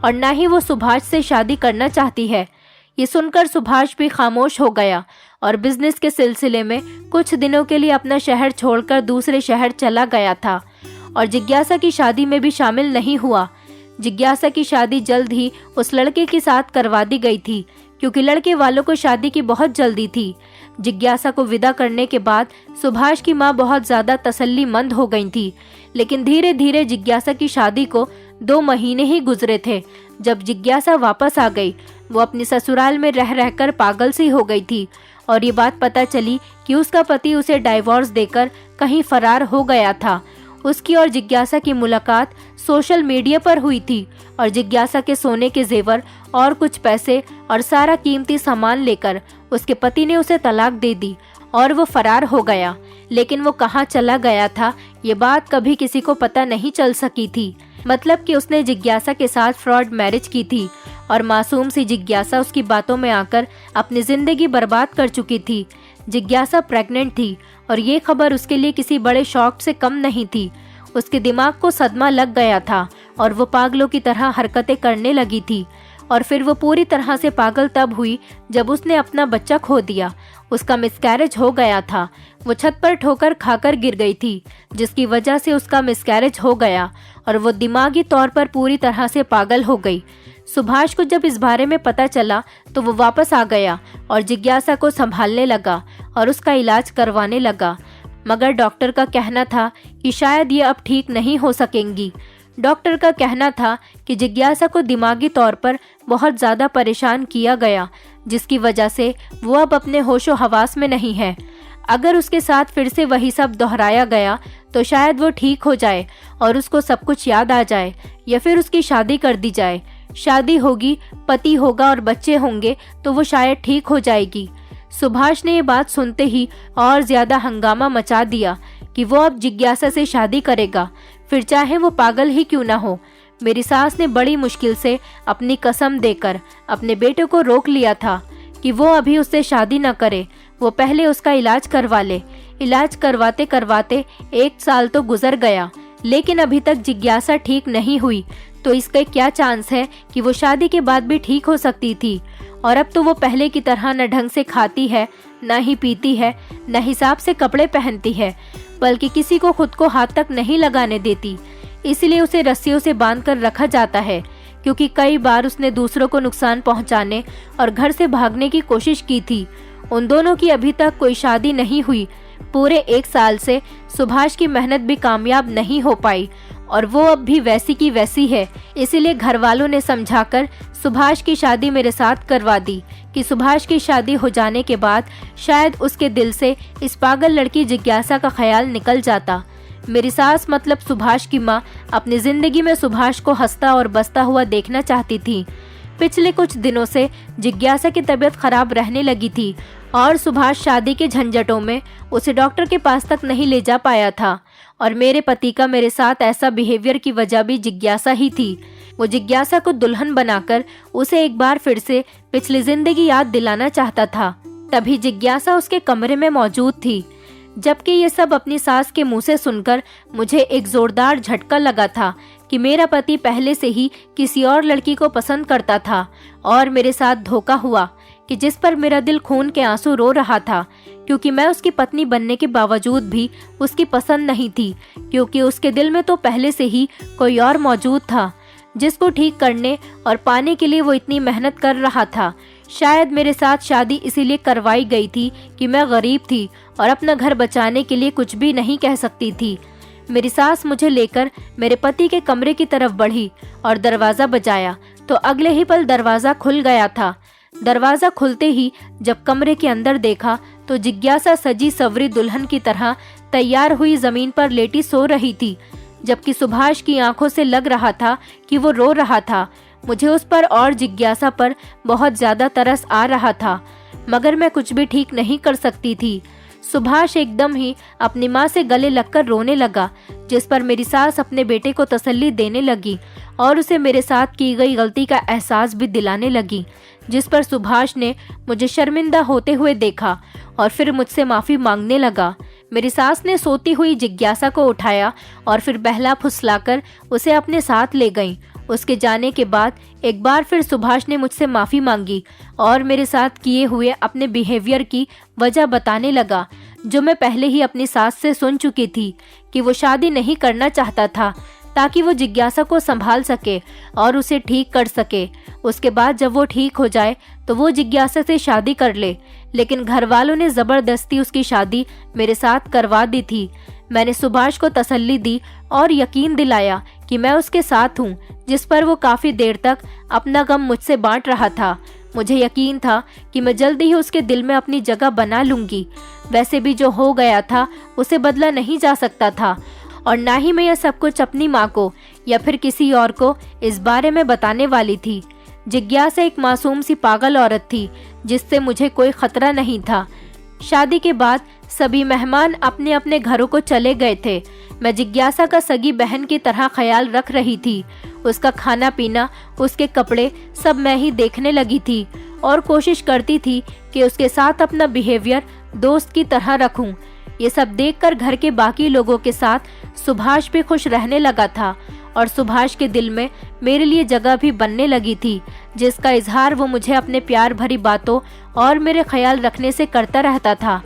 और ना ही वो सुभाष से शादी करना चाहती है। ये सुनकर सुभाष भी खामोश हो गया और बिजनेस के सिलसिले में कुछ दिनों के लिए अपना शहर छोड़कर दूसरे शहर चला गया था और जिज्ञासा की शादी में भी शामिल नहीं हुआ। जिज्ञासा की शादी जल्द ही उस लड़के के साथ करवा दी गई थी क्योंकि लड़के वालों को शादी की बहुत जल्दी थी। जिज्ञासा को विदा करने के बाद सुभाष की माँ बहुत ज़्यादा तसल्लीमंद हो गई थी, लेकिन धीरे धीरे जिज्ञासा की शादी को 2 महीने ही गुजरे थे जब जिज्ञासा वापस आ गई। वो अपने ससुराल में रह रहकर पागल सी हो गई थी और ये बात पता चली कि उसका पति उसे डाइवोर्स देकर कहीं फरार हो गया था। उसकी और जिज्ञासा की मुलाकात सोशल मीडिया पर हुई थी और जिज्ञासा के सोने के जेवर और कुछ पैसे और सारा कीमती सामान लेकर उसके पति ने उसे तलाक दे दी और वो फरार हो गया। लेकिन वो कहाँ चला गया था ये बात कभी किसी को पता नहीं चल सकी थी। मतलब कि उसने जिज्ञासा के साथ फ्रॉड मैरिज की थी और मासूम सी जिज्ञासा उसकी बातों में आकर अपनी जिंदगी बर्बाद कर चुकी थी। जिज्ञासा प्रेग्नेंट थी और ये खबर उसके लिए किसी बड़े शॉक से कम नहीं थी। उसके दिमाग को सदमा लग गया था और वो पागलों की तरह हरकतें करने लगी थी। और फिर वो पूरी तरह से पागल तब हुई जब उसने अपना बच्चा खो दिया। उसका मिसकैरेज हो गया था। वो छत पर ठोकर खाकर गिर गई थी, जिसकी वजह से उसका मिसकैरेज हो गया और वो दिमागी तौर पर पूरी तरह से पागल हो गई। सुभाष को जब इस बारे में पता चला तो वो वापस आ गया और जिज्ञासा को संभालने लगा और उसका इलाज करवाने लगा। मगर डॉक्टर का कहना था कि शायद ये अब ठीक नहीं हो सकेंगी। डॉक्टर का कहना था कि जिज्ञासा को दिमागी तौर पर बहुत ज़्यादा परेशान किया गया, जिसकी वजह से वो अब अपने होशो हवास में नहीं है। अगर उसके साथ फिर से वही सब दोहराया गया तो शायद वो ठीक हो जाए और उसको सब कुछ याद आ जाए, या फिर उसकी शादी कर दी जाए। शादी होगी, पति होगा और बच्चे होंगे तो वो शायद ठीक हो जाएगी। सुभाष ने ये बात सुनते ही और ज्यादा हंगामा मचा दिया कि वो अब जिज्ञासा से शादी करेगा, फिर चाहे वो पागल ही क्यों ना हो। मेरी सास ने बड़ी मुश्किल से अपनी कसम देकर अपने बेटे को रोक लिया था कि वो अभी उससे शादी न करे, वो पहले उसका इलाज करवा ले। इलाज करवाते करवाते 1 साल तो गुजर गया, लेकिन अभी तक जिज्ञासा ठीक नहीं हुई, तो इसका क्या चांस है कि वो शादी के बाद भी ठीक हो सकती थी। और अब तो वो पहले की तरह न ढंग से खाती है, न ही पीती है, न हिसाब से कपड़े पहनती है, बल्कि किसी को खुद को हाथ तक नहीं लगाने देती। इसलिए उसे रस्सियों से बांधकर रखा जाता है, क्योंकि कई बार उसने दूसरों को नुकसान पहुंचाने और घर से भागने की कोशिश की थी। उन दोनों की अभी तक कोई शादी नहीं हुई। पूरे 1 साल से सुभाष की मेहनत भी कामयाब नहीं हो पाई और वो अब भी वैसी की वैसी है। इसीलिए घर वालों ने समझाकर सुभाष की शादी मेरे साथ करवा दी कि सुभाष की शादी हो जाने के बाद शायद उसके दिल से इस पागल लड़की जिज्ञासा का ख्याल निकल जाता। मेरी सास मतलब सुभाष की माँ अपनी जिंदगी में सुभाष को हंसता और बसता हुआ देखना चाहती थी। पिछले कुछ दिनों से जिज्ञासा की तबीयत खराब रहने लगी थी और सुभाष शादी के झंझटों में उसे डॉक्टर के पास तक नहीं ले जा पाया था। और मेरे पति का मेरे साथ ऐसा बिहेवियर की वजह भी जिज्ञासा ही थी। वो जिज्ञासा को दुल्हन बनाकर उसे एक बार फिर से पिछली जिंदगी याद दिलाना चाहता था। तभी जिज्ञासा उसके कमरे में मौजूद थी। जबकि ये सब अपनी सास के मुंह से सुनकर मुझे एक जोरदार झटका लगा था कि मेरा पति पहले से ही किसी और लड़की को पसंद करता था और मेरे साथ धोखा हुआ, कि जिस पर मेरा दिल खून के आंसू रो रहा था, क्योंकि मैं उसकी पत्नी बनने के बावजूद भी उसकी पसंद नहीं थी, क्योंकि उसके दिल में तो पहले से ही कोई और मौजूद था जिसको ठीक करने और पाने के लिए वो इतनी मेहनत कर रहा था। शायद मेरे साथ शादी इसीलिए करवाई गई थी कि मैं गरीब थी और अपना घर बचाने के लिए कुछ भी नहीं कह सकती थी। मेरी सास मुझे लेकर मेरे पति के कमरे की तरफ बढ़ी और दरवाज़ा बजाया तो अगले ही पल दरवाज़ा खुल गया था। दरवाज़ा खुलते ही जब कमरे के अंदर देखा तो जिज्ञासा सजी सवरी दुल्हन की तरह तैयार हुई ज़मीन पर लेटी सो रही थी, जबकि सुभाष की आंखों से लग रहा था कि वो रो रहा था। मुझे उस पर और जिज्ञासा पर बहुत ज़्यादा तरस आ रहा था, मगर मैं कुछ भी ठीक नहीं कर सकती थी। सुभाष एकदम ही अपनी माँ से गले लगकर रोने लगा, जिस पर मेरी सास अपने बेटे को तसल्ली देने लगी और उसे मेरे साथ की गई गलती का एहसास भी दिलाने लगी, जिस पर सुभाष ने मुझे शर्मिंदा होते हुए देखा और फिर मुझसे माफ़ी मांगने लगा। मेरी सास ने सोती हुई जिज्ञासा को उठाया और फिर बहला फुसलाकर उसे अपने साथ ले गईं। उसके जाने के बाद एक बार फिर सुभाष ने मुझसे माफ़ी मांगी और मेरे साथ किए हुए अपने बिहेवियर की वजह बताने लगा, जो मैं पहले ही अपनी सास से सुन चुकी थी कि वो शादी नहीं करना चाहता था ताकि वो जिज्ञासा को संभाल सके और उसे ठीक कर सके। उसके बाद जब वो ठीक हो जाए तो वो जिज्ञासा से शादी कर ले, लेकिन घर वालों ने ज़बरदस्ती उसकी शादी मेरे साथ करवा दी थी। मैंने सुभाष को तसल्ली दी और यकीन दिलाया कि मैं उसके साथ हूँ, जिस पर वो काफ़ी देर तक अपना गम मुझसे बांट रहा था। मुझे यकीन था कि मैं जल्दी ही उसके दिल में अपनी जगह बना लूँगी। वैसे भी जो हो गया था उसे बदला नहीं जा सकता था और ना ही मैं यह सब कुछ अपनी माँ को या फिर किसी और को इस बारे में बताने वाली थी। जिज्ञासा एक मासूम सी पागल औरत थी जिससे मुझे कोई खतरा नहीं था। शादी के बाद सभी मेहमान अपने अपने घरों को चले गए थे। मैं जिज्ञासा का सगी बहन की तरह ख्याल रख रही थी। उसका खाना पीना, उसके कपड़े सब मैं ही देखने लगी थी और कोशिश करती थी कि उसके साथ अपना बिहेवियर दोस्त की तरह रखूं। ये सब देखकर घर के बाकी लोगों के साथ सुभाष भी खुश रहने लगा था और सुभाष के दिल में मेरे लिए जगह भी बनने लगी थी, जिसका इजहार वो मुझे अपने प्यार भरी बातों और मेरे ख्याल रखने से करता रहता था।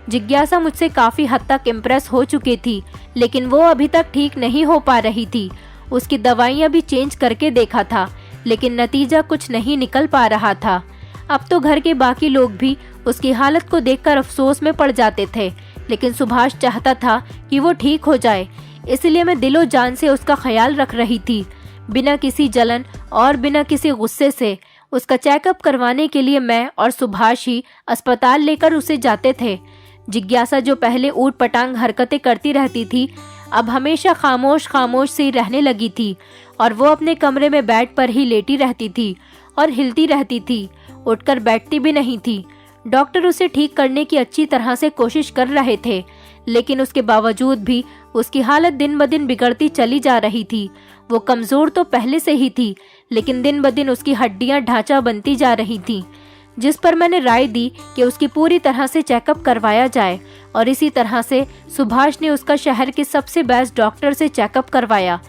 जिज्ञासा मुझसे काफ़ी हद तक इम्प्रेस हो चुकी थी, लेकिन वो अभी तक ठीक नहीं हो पा रही थी। उसकी दवाइयाँ भी चेंज करके देखा था, लेकिन नतीजा कुछ नहीं निकल पा रहा था। अब तो घर के बाकी लोग भी उसकी हालत को देखकर अफसोस में पड़ जाते थे, लेकिन सुभाष चाहता था कि वो ठीक हो जाए, इसलिए मैं दिलो जान से उसका ख्याल रख रही थी। बिना किसी जलन और बिना किसी गुस्से से उसका चेकअप करवाने के लिए मैं और सुभाष ही अस्पताल लेकर उसे जाते थे। जिज्ञासा जो पहले ऊट पटांग हरकतें करती रहती थी, अब हमेशा खामोश खामोश से रहने लगी थी और वो अपने कमरे में बेड पर ही लेटी रहती थी और हिलती रहती थी, उठकर बैठती भी नहीं थी। डॉक्टर उसे ठीक करने की अच्छी तरह से कोशिश कर रहे थे, लेकिन उसके बावजूद भी उसकी हालत दिन ब दिन बिगड़ती चली जा रही थी। वो कमज़ोर तो पहले से ही थी, लेकिन दिन ब दिन उसकी हड्डियां ढांचा बनती जा रही थीं, जिस पर मैंने राय दी कि उसकी पूरी तरह से चेकअप करवाया जाए। और इसी तरह से सुभाष ने उसका शहर के सबसे बेस्ट डॉक्टर से चेकअप करवाया।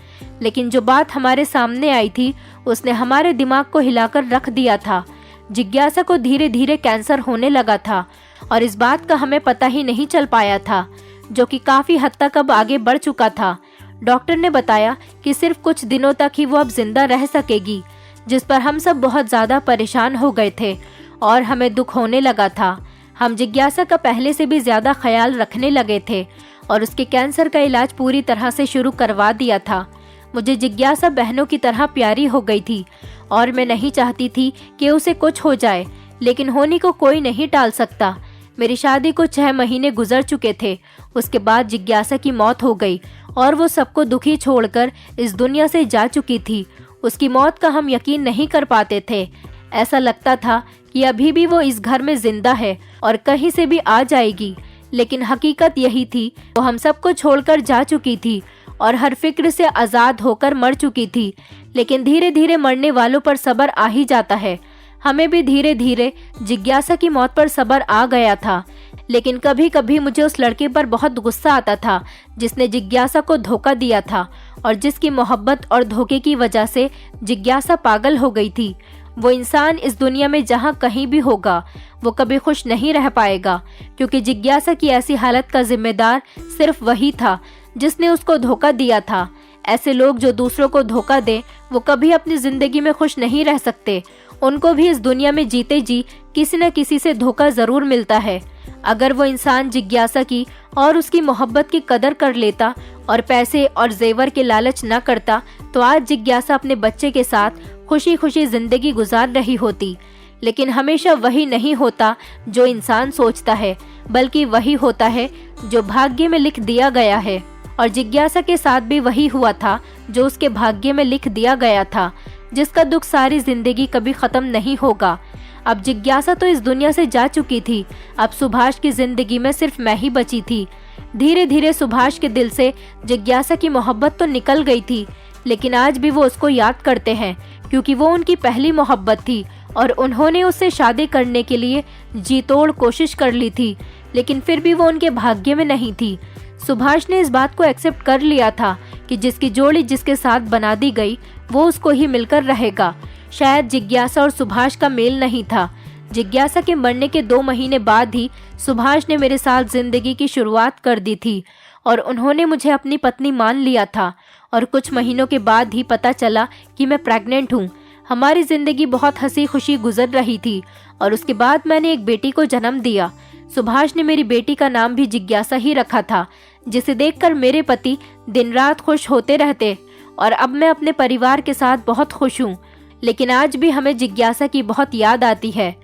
लेकिन जो बात हमारे सामने आई थी, उसने हमारे दिमाग को हिलाकर रख दिया था। जिज्ञासा को धीरे धीरे कैंसर होने लगा था और इस बात का हमें पता ही नहीं चल पाया था, जो कि काफ़ी हद तक अब आगे बढ़ चुका था। डॉक्टर ने बताया कि सिर्फ कुछ दिनों तक ही वो अब जिंदा रह सकेगी, जिस पर हम सब बहुत ज़्यादा परेशान हो गए थे और हमें दुख होने लगा था। हम जिज्ञासा का पहले से भी ज़्यादा ख्याल रखने लगे थे और उसके कैंसर का इलाज पूरी तरह से शुरू करवा दिया था। मुझे जिज्ञासा बहनों की तरह प्यारी हो गई थी और मैं नहीं चाहती थी कि उसे कुछ हो जाए, लेकिन होने को कोई नहीं टाल सकता। मेरी शादी को 6 महीने गुजर चुके थे। उसके बाद जिज्ञासा की मौत हो गई और वो सबको दुखी छोड़कर इस दुनिया से जा चुकी थी। उसकी मौत का हम यकीन नहीं कर पाते थे। ऐसा लगता था कि अभी भी वो इस घर में जिंदा है और कहीं से भी आ जाएगी, लेकिन हकीकत यही थी, वो हम सबको छोड़कर जा चुकी थी और हर फिक्र से आज़ाद होकर मर चुकी थी। लेकिन धीरे धीरे मरने वालों पर सब्र आ ही जाता है। हमें भी धीरे धीरे जिज्ञासा की मौत पर सब्र आ गया था, लेकिन कभी कभी मुझे उस लड़के पर बहुत गुस्सा आता था जिसने जिज्ञासा को धोखा दिया था और जिसकी मोहब्बत और धोखे की वजह से जिज्ञासा पागल हो गई थी। वो इंसान इस दुनिया में जहाँ कहीं भी होगा, वो कभी खुश नहीं रह पाएगा, क्योंकि जिज्ञासा की ऐसी हालत का जिम्मेदार सिर्फ वही था जिसने उसको धोखा दिया था। ऐसे लोग जो दूसरों को धोखा दें, वो कभी अपनी जिंदगी में खुश नहीं रह सकते। उनको भी इस दुनिया में जीते जी किसी न किसी से धोखा जरूर मिलता है। अगर वो इंसान जिज्ञासा की और उसकी मोहब्बत की कदर कर लेता और पैसे और जेवर के लालच न करता, तो आज जिज्ञासा अपने बच्चे के साथ खुशी खुशी जिंदगी गुजार रही होती। लेकिन हमेशा वही नहीं होता जो इंसान सोचता है, बल्कि वही होता है जो भाग्य में लिख दिया गया है। और जिज्ञासा के साथ भी वही हुआ था जो उसके भाग्य में लिख दिया गया था, जिसका दुख सारी जिंदगी कभी खत्म नहीं होगा। अब जिज्ञासा तो इस दुनिया से जा चुकी थी, अब सुभाष की जिंदगी में सिर्फ मैं ही बची थी। धीरे धीरे सुभाष के दिल से जिज्ञासा की मोहब्बत तो निकल गई थी, लेकिन आज भी वो उसको याद करते हैं, क्योंकि वो उनकी पहली मोहब्बत थी और उन्होंने उससे शादी करने के लिए जी तोड़ कोशिश कर ली थी, लेकिन फिर भी वो उनके भाग्य में नहीं थी। सुभाष ने इस बात को एक्सेप्ट कर लिया था कि जिसकी जोड़ी जिसके साथ बना दी गई, वो उसको ही मिलकर रहेगा। शायद जिज्ञासा और सुभाष का मेल नहीं था। जिज्ञासा के मरने के 2 महीने बाद ही सुभाष ने मेरे साथ जिंदगी की शुरुआत कर दी थी और उन्होंने मुझे अपनी पत्नी मान लिया था। और कुछ महीनों के बाद ही पता चला कि मैं प्रेग्नेंट हूँ। हमारी जिंदगी बहुत हंसी खुशी गुजर रही थी और उसके बाद मैंने एक बेटी को जन्म दिया। सुभाष ने मेरी बेटी का नाम भी जिज्ञासा ही रखा था, जिसे देखकर मेरे पति दिन रात खुश होते रहते और अब मैं अपने परिवार के साथ बहुत खुश हूँ। लेकिन आज भी हमें जिज्ञासा की बहुत याद आती है।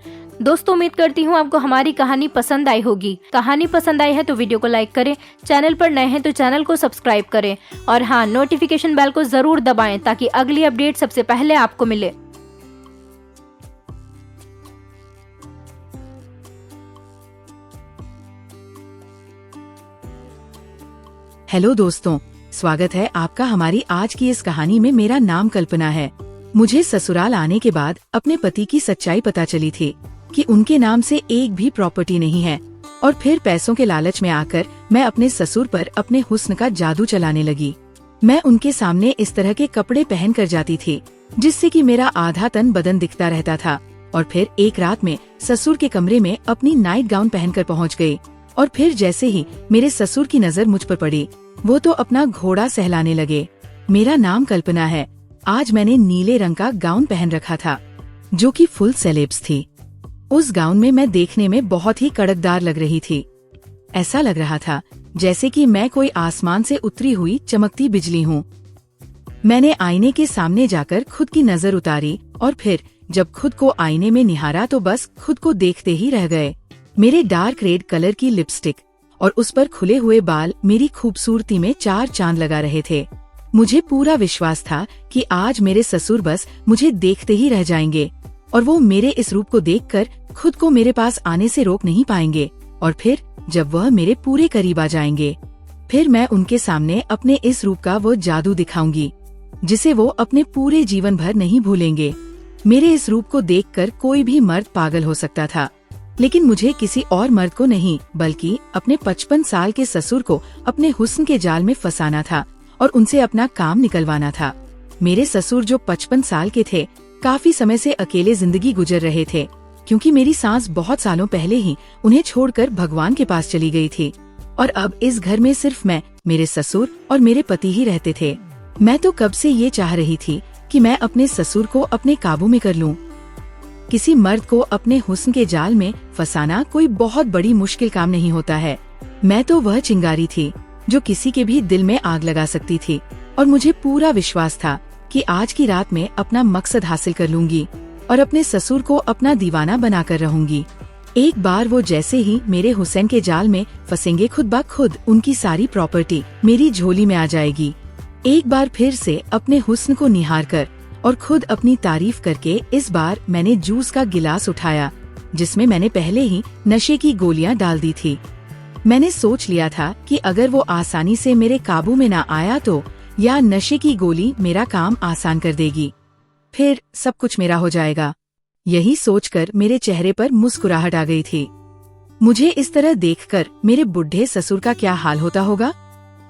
दोस्तों, उम्मीद करती हूँ आपको हमारी कहानी पसंद आई होगी। कहानी पसंद आई है तो वीडियो को लाइक करें, चैनल पर नए हैं तो चैनल को सब्सक्राइब करें और हाँ, नोटिफिकेशन बेल को जरूर दबाएं ताकि अगली अपडेट सबसे पहले आपको मिले। हेलो दोस्तों, स्वागत है आपका हमारी आज की इस कहानी में। मेरा नाम कल्पना है। मुझे ससुराल आने के बाद अपने पति की सच्चाई पता चली थी कि उनके नाम से एक भी प्रॉपर्टी नहीं है और फिर पैसों के लालच में आकर मैं अपने ससुर पर अपने हुस्न का जादू चलाने लगी। मैं उनके सामने इस तरह के कपड़े पहन कर जाती थी जिससे कि मेरा आधा तन बदन दिखता रहता था। और फिर एक रात में ससुर के कमरे में अपनी नाइट गाउन पहनकर पहुंच गई। और फिर जैसे ही मेरे ससुर की नजर मुझ पर पड़ी, वो तो अपना घोड़ा सहलाने लगे। मेरा नाम कल्पना है। आज मैंने नीले रंग का गाउन पहन रखा था जो कि फुल सेलेब्स थी। उस गाउन में मैं देखने में बहुत ही कड़कदार लग रही थी। ऐसा लग रहा था जैसे कि मैं कोई आसमान से उतरी हुई चमकती बिजली हूँ। मैंने आईने के सामने जाकर खुद की नजर उतारी और फिर जब खुद को आईने में निहारा तो बस खुद को देखते ही रह गए। मेरे डार्क रेड कलर की लिपस्टिक और उस पर खुले हुए बाल मेरी खूबसूरती में 4 चांद लगा रहे थे। मुझे पूरा विश्वास था कि आज मेरे ससुर बस मुझे देखते ही रह जाएंगे और वो मेरे इस रूप को देखकर खुद को मेरे पास आने से रोक नहीं पाएंगे। और फिर जब वह मेरे पूरे करीब आ जाएंगे, फिर मैं उनके सामने अपने इस रूप का वो जादू दिखाऊंगी जिसे वो अपने पूरे जीवन भर नहीं भूलेंगे। मेरे इस रूप को देखकर कोई भी मर्द पागल हो सकता था, लेकिन मुझे किसी और मर्द को नहीं बल्कि अपने 55 साल के ससुर को अपने हुस्न के जाल में फंसाना था और उनसे अपना काम निकलवाना था। मेरे ससुर जो 55 साल के थे, काफी समय से अकेले जिंदगी गुजर रहे थे क्योंकि मेरी सास बहुत सालों पहले ही उन्हें छोड़कर भगवान के पास चली गई थी। और अब इस घर में सिर्फ मैं, मेरे ससुर और मेरे पति ही रहते थे। मैं तो कब से ये चाह रही थी कि मैं अपने ससुर को अपने काबू में कर लूं। किसी मर्द को अपने हुस्न के जाल में फंसाना कोई बहुत बड़ी मुश्किल काम नहीं होता है। मैं तो वह चिंगारी थी जो किसी के भी दिल में आग लगा सकती थी और मुझे पूरा विश्वास था कि आज की रात में अपना मकसद हासिल कर लूंगी और अपने ससुर को अपना दीवाना बनाकर रहूंगी। एक बार वो जैसे ही मेरे हुसैन के जाल में फंसेंगे, खुद ब खुद उनकी सारी प्रॉपर्टी मेरी झोली में आ जाएगी। एक बार फिर से अपने हुस्न को निहार कर और खुद अपनी तारीफ करके इस बार मैंने जूस का गिलास उठाया जिसमें मैंने पहले ही नशे की गोलियां डाल दी थी। मैंने सोच लिया था कि अगर वो आसानी से मेरे काबू में ना आया तो या नशे की गोली मेरा काम आसान कर देगी, फिर सब कुछ मेरा हो जाएगा। यही सोचकर मेरे चेहरे पर मुस्कुराहट आ गई थी। मुझे इस तरह देखकर मेरे बुढ़े ससुर का क्या हाल होता होगा।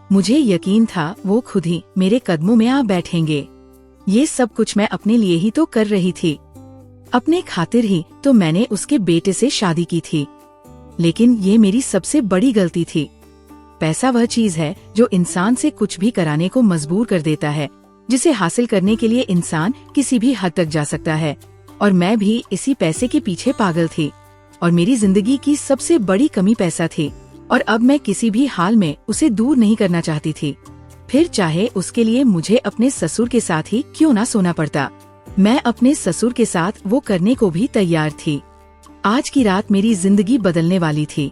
मुझे यकीन था वो खुद ही मेरे कदमों में आ बैठेंगे। ये सब कुछ मैं अपने लिए ही तो कर रही थी, अपने खातिर ही तो मैंने उसके बेटे से शादी की थी। लेकिन ये मेरी सबसे बड़ी गलती थी। पैसा वह चीज है जो इंसान से कुछ भी कराने को मजबूर कर देता है, जिसे हासिल करने के लिए इंसान किसी भी हद तक जा सकता है। और मैं भी इसी पैसे के पीछे पागल थी और मेरी जिंदगी की सबसे बड़ी कमी पैसा थी और अब मैं किसी भी हाल में उसे दूर नहीं करना चाहती थी, फिर चाहे उसके लिए मुझे अपने ससुर के साथ ही क्यों ना सोना पड़ता। मैं अपने ससुर के साथ वो करने को भी तैयार थी। आज की रात मेरी जिंदगी बदलने वाली थी।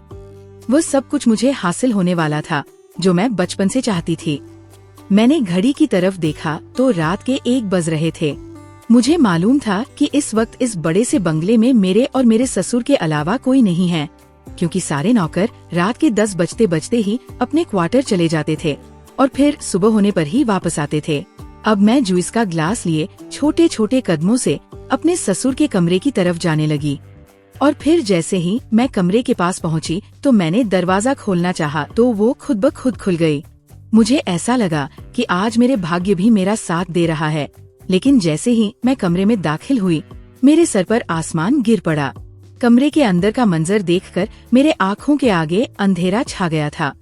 वो सब कुछ मुझे हासिल होने वाला था जो मैं बचपन से चाहती थी। मैंने घड़ी की तरफ देखा तो रात के 1 बज रहे थे। मुझे मालूम था कि इस वक्त इस बड़े से बंगले में मेरे और मेरे ससुर के अलावा कोई नहीं है, क्योंकि सारे नौकर रात के 10 बजते बजते ही अपने क्वार्टर चले जाते थे और फिर सुबह होने पर ही वापस आते थे। अब मैं जूस का ग्लास लिए छोटे छोटे कदमों से अपने ससुर के कमरे की तरफ जाने लगी और फिर जैसे ही मैं कमरे के पास पहुंची तो मैंने दरवाजा खोलना चाहा तो वो खुद ब खुद खुल गई। मुझे ऐसा लगा कि आज मेरे भाग्य भी मेरा साथ दे रहा है, लेकिन जैसे ही मैं कमरे में दाखिल हुई मेरे सर पर आसमान गिर पड़ा। कमरे के अंदर का मंजर देखकर मेरे आँखों के आगे अंधेरा छा गया था,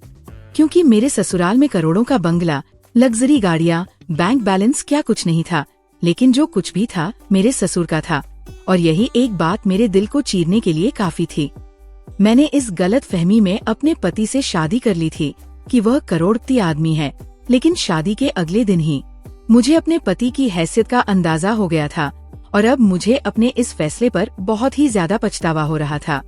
क्योंकि मेरे ससुराल में करोड़ों का बंगला, लग्जरी गाड़ियाँ, बैंक बैलेंस क्या कुछ नहीं था, लेकिन जो कुछ भी था मेरे ससुर का था। और यही एक बात मेरे दिल को चीरने के लिए काफी थी। मैंने इस गलत फहमी में अपने पति से शादी कर ली थी कि वह करोड़पति आदमी है, लेकिन शादी के अगले दिन ही मुझे अपने पति की हैसियत का अंदाजा हो गया था और अब मुझे अपने इस फैसले पर बहुत ही ज्यादा पछतावा हो रहा था।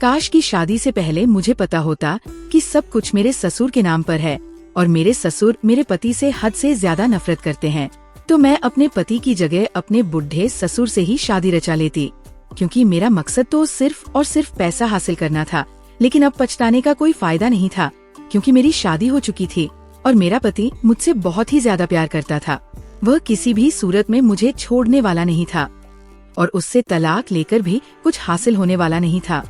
काश की शादी से पहले मुझे पता होता कि सब कुछ मेरे ससुर के नाम पर है और मेरे ससुर मेरे पति से हद से ज्यादा नफरत करते हैं, तो मैं अपने पति की जगह अपने बुढ़े ससुर से ही शादी रचा लेती, क्योंकि मेरा मकसद तो सिर्फ और सिर्फ पैसा हासिल करना था। लेकिन अब पछताने का कोई फायदा नहीं था, क्योंकि मेरी शादी हो चुकी थी और मेरा पति मुझसे बहुत ही ज्यादा प्यार करता था। वह किसी भी सूरत में मुझे छोड़ने वाला नहीं था और उससे तलाक लेकर भी कुछ हासिल होने वाला नहीं था।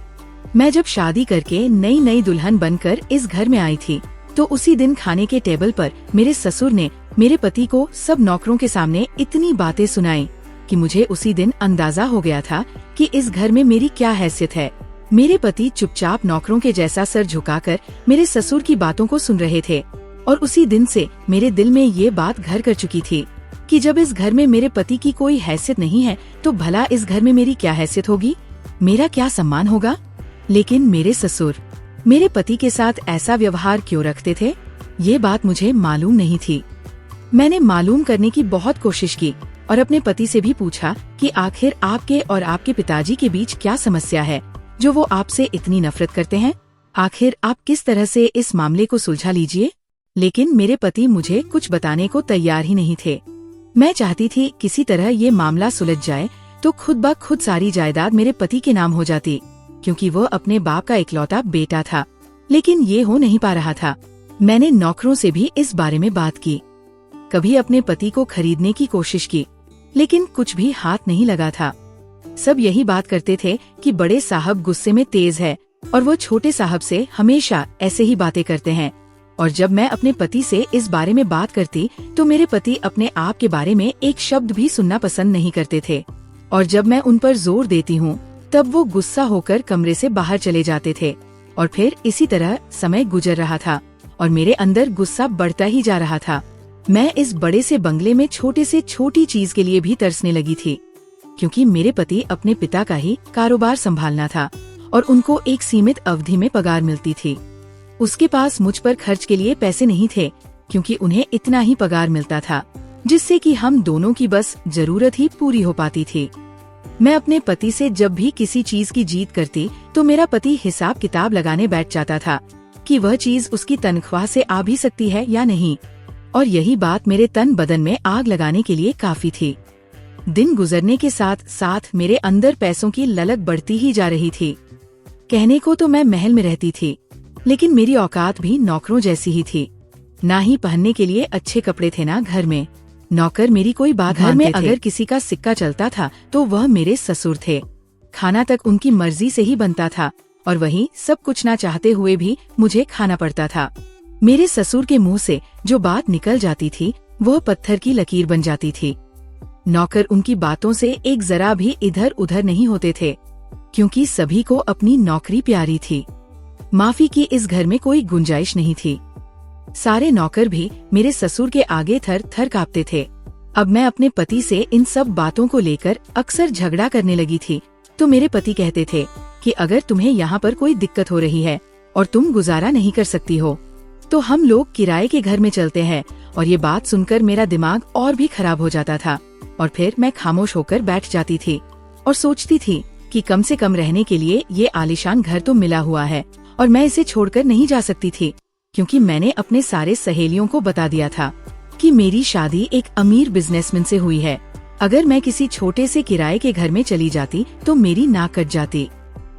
मैं जब शादी करके नई नई दुल्हन बनकर इस घर में आई थी तो उसी दिन खाने के टेबल पर मेरे ससुर ने मेरे पति को सब नौकरों के सामने इतनी बातें सुनाई कि मुझे उसी दिन अंदाजा हो गया था कि इस घर में मेरी क्या हैसियत है। मेरे पति चुपचाप नौकरों के जैसा सर झुकाकर मेरे ससुर की बातों को सुन रहे थे और उसी दिन से मेरे दिल में ये बात घर कर चुकी थी कि जब इस घर में मेरे पति की कोई हैसियत नहीं है तो भला इस घर में मेरी क्या हैसियत होगी, मेरा क्या सम्मान होगा। लेकिन मेरे ससुर मेरे पति के साथ ऐसा व्यवहार क्यों रखते थे, ये बात मुझे मालूम नहीं थी। मैंने मालूम करने की बहुत कोशिश की और अपने पति से भी पूछा कि आखिर आपके और आपके पिताजी के बीच क्या समस्या है जो वो आपसे इतनी नफरत करते हैं। आखिर आप किस तरह से इस मामले को सुलझा लीजिए। लेकिन मेरे पति मुझे कुछ बताने को तैयार ही नहीं थे। मैं चाहती थी किसी तरह ये मामला सुलझ जाए तो खुद ब खुद सारी जायदाद मेरे पति के नाम हो जाती, क्योंकि वो अपने बाप का इकलौता बेटा था। लेकिन ये हो नहीं पा रहा था। मैंने नौकरों से भी इस बारे में बात की, कभी अपने पति को खरीदने की कोशिश की, लेकिन कुछ भी हाथ नहीं लगा था। सब यही बात करते थे कि बड़े साहब गुस्से में तेज है और वो छोटे साहब से हमेशा ऐसे ही बातें करते हैं। और जब मैं अपने पति से इस बारे में बात करती तो मेरे पति अपने आप के बारे में एक शब्द भी सुनना पसंद नहीं करते थे। और जब मैं उन पर जोर देती हूँ तब वो गुस्सा होकर कमरे से बाहर चले जाते थे। और फिर इसी तरह समय गुजर रहा था और मेरे अंदर गुस्सा बढ़ता ही जा रहा था। मैं इस बड़े से बंगले में छोटे से छोटी चीज के लिए भी तरसने लगी थी, क्योंकि मेरे पति अपने पिता का ही कारोबार संभालना था और उनको एक सीमित अवधि में पगार मिलती थी। उसके पास मुझ पर खर्च के लिए पैसे नहीं थे, क्योंकि उन्हें इतना ही पगार मिलता था जिससे कि हम दोनों की बस जरूरत ही पूरी हो पाती थी। मैं अपने पति से जब भी किसी चीज की जीत करती तो मेरा पति हिसाब किताब लगाने बैठ जाता था कि वह चीज उसकी तनख्वाह से आ भी सकती है या नहीं, और यही बात मेरे तन बदन में आग लगाने के लिए काफी थी। दिन गुजरने के साथ साथ मेरे अंदर पैसों की ललक बढ़ती ही जा रही थी। कहने को तो मैं महल में रहती थी, लेकिन मेरी औकात भी नौकरों जैसी ही थी। ना ही पहनने के लिए अच्छे कपड़े थे ना घर में। नौकर मेरी कोई बात घर में अगर किसी का सिक्का चलता था तो वह मेरे ससुर थे। खाना तक उनकी मर्जी से ही बनता था और वहीं सब कुछ ना चाहते हुए भी मुझे खाना पड़ता था। मेरे ससुर के मुंह से जो बात निकल जाती थी वह पत्थर की लकीर बन जाती थी। नौकर उनकी बातों से एक जरा भी इधर उधर नहीं होते थे, क्योंकि सभी को अपनी नौकरी प्यारी थी। माफी की इस घर में कोई गुंजाइश नहीं थी। सारे नौकर भी मेरे ससुर के आगे थर थर कांपते थे। अब मैं अपने पति से इन सब बातों को लेकर अक्सर झगड़ा करने लगी थी तो मेरे पति कहते थे कि अगर तुम्हें यहाँ पर कोई दिक्कत हो रही है और तुम गुजारा नहीं कर सकती हो तो हम लोग किराए के घर में चलते हैं। और ये बात सुनकर मेरा दिमाग और भी खराब हो जाता था और फिर मैं खामोश होकर बैठ जाती थी और सोचती थी कि कम से कम रहने के लिए ये आलीशान घर तो मिला हुआ है और मैं इसे छोड़कर नहीं जा सकती थी, क्योंकि मैंने अपने सारे सहेलियों को बता दिया था कि मेरी शादी एक अमीर बिजनेसमैन से हुई है। अगर मैं किसी छोटे से किराए के घर में चली जाती तो मेरी नाक कट जाती।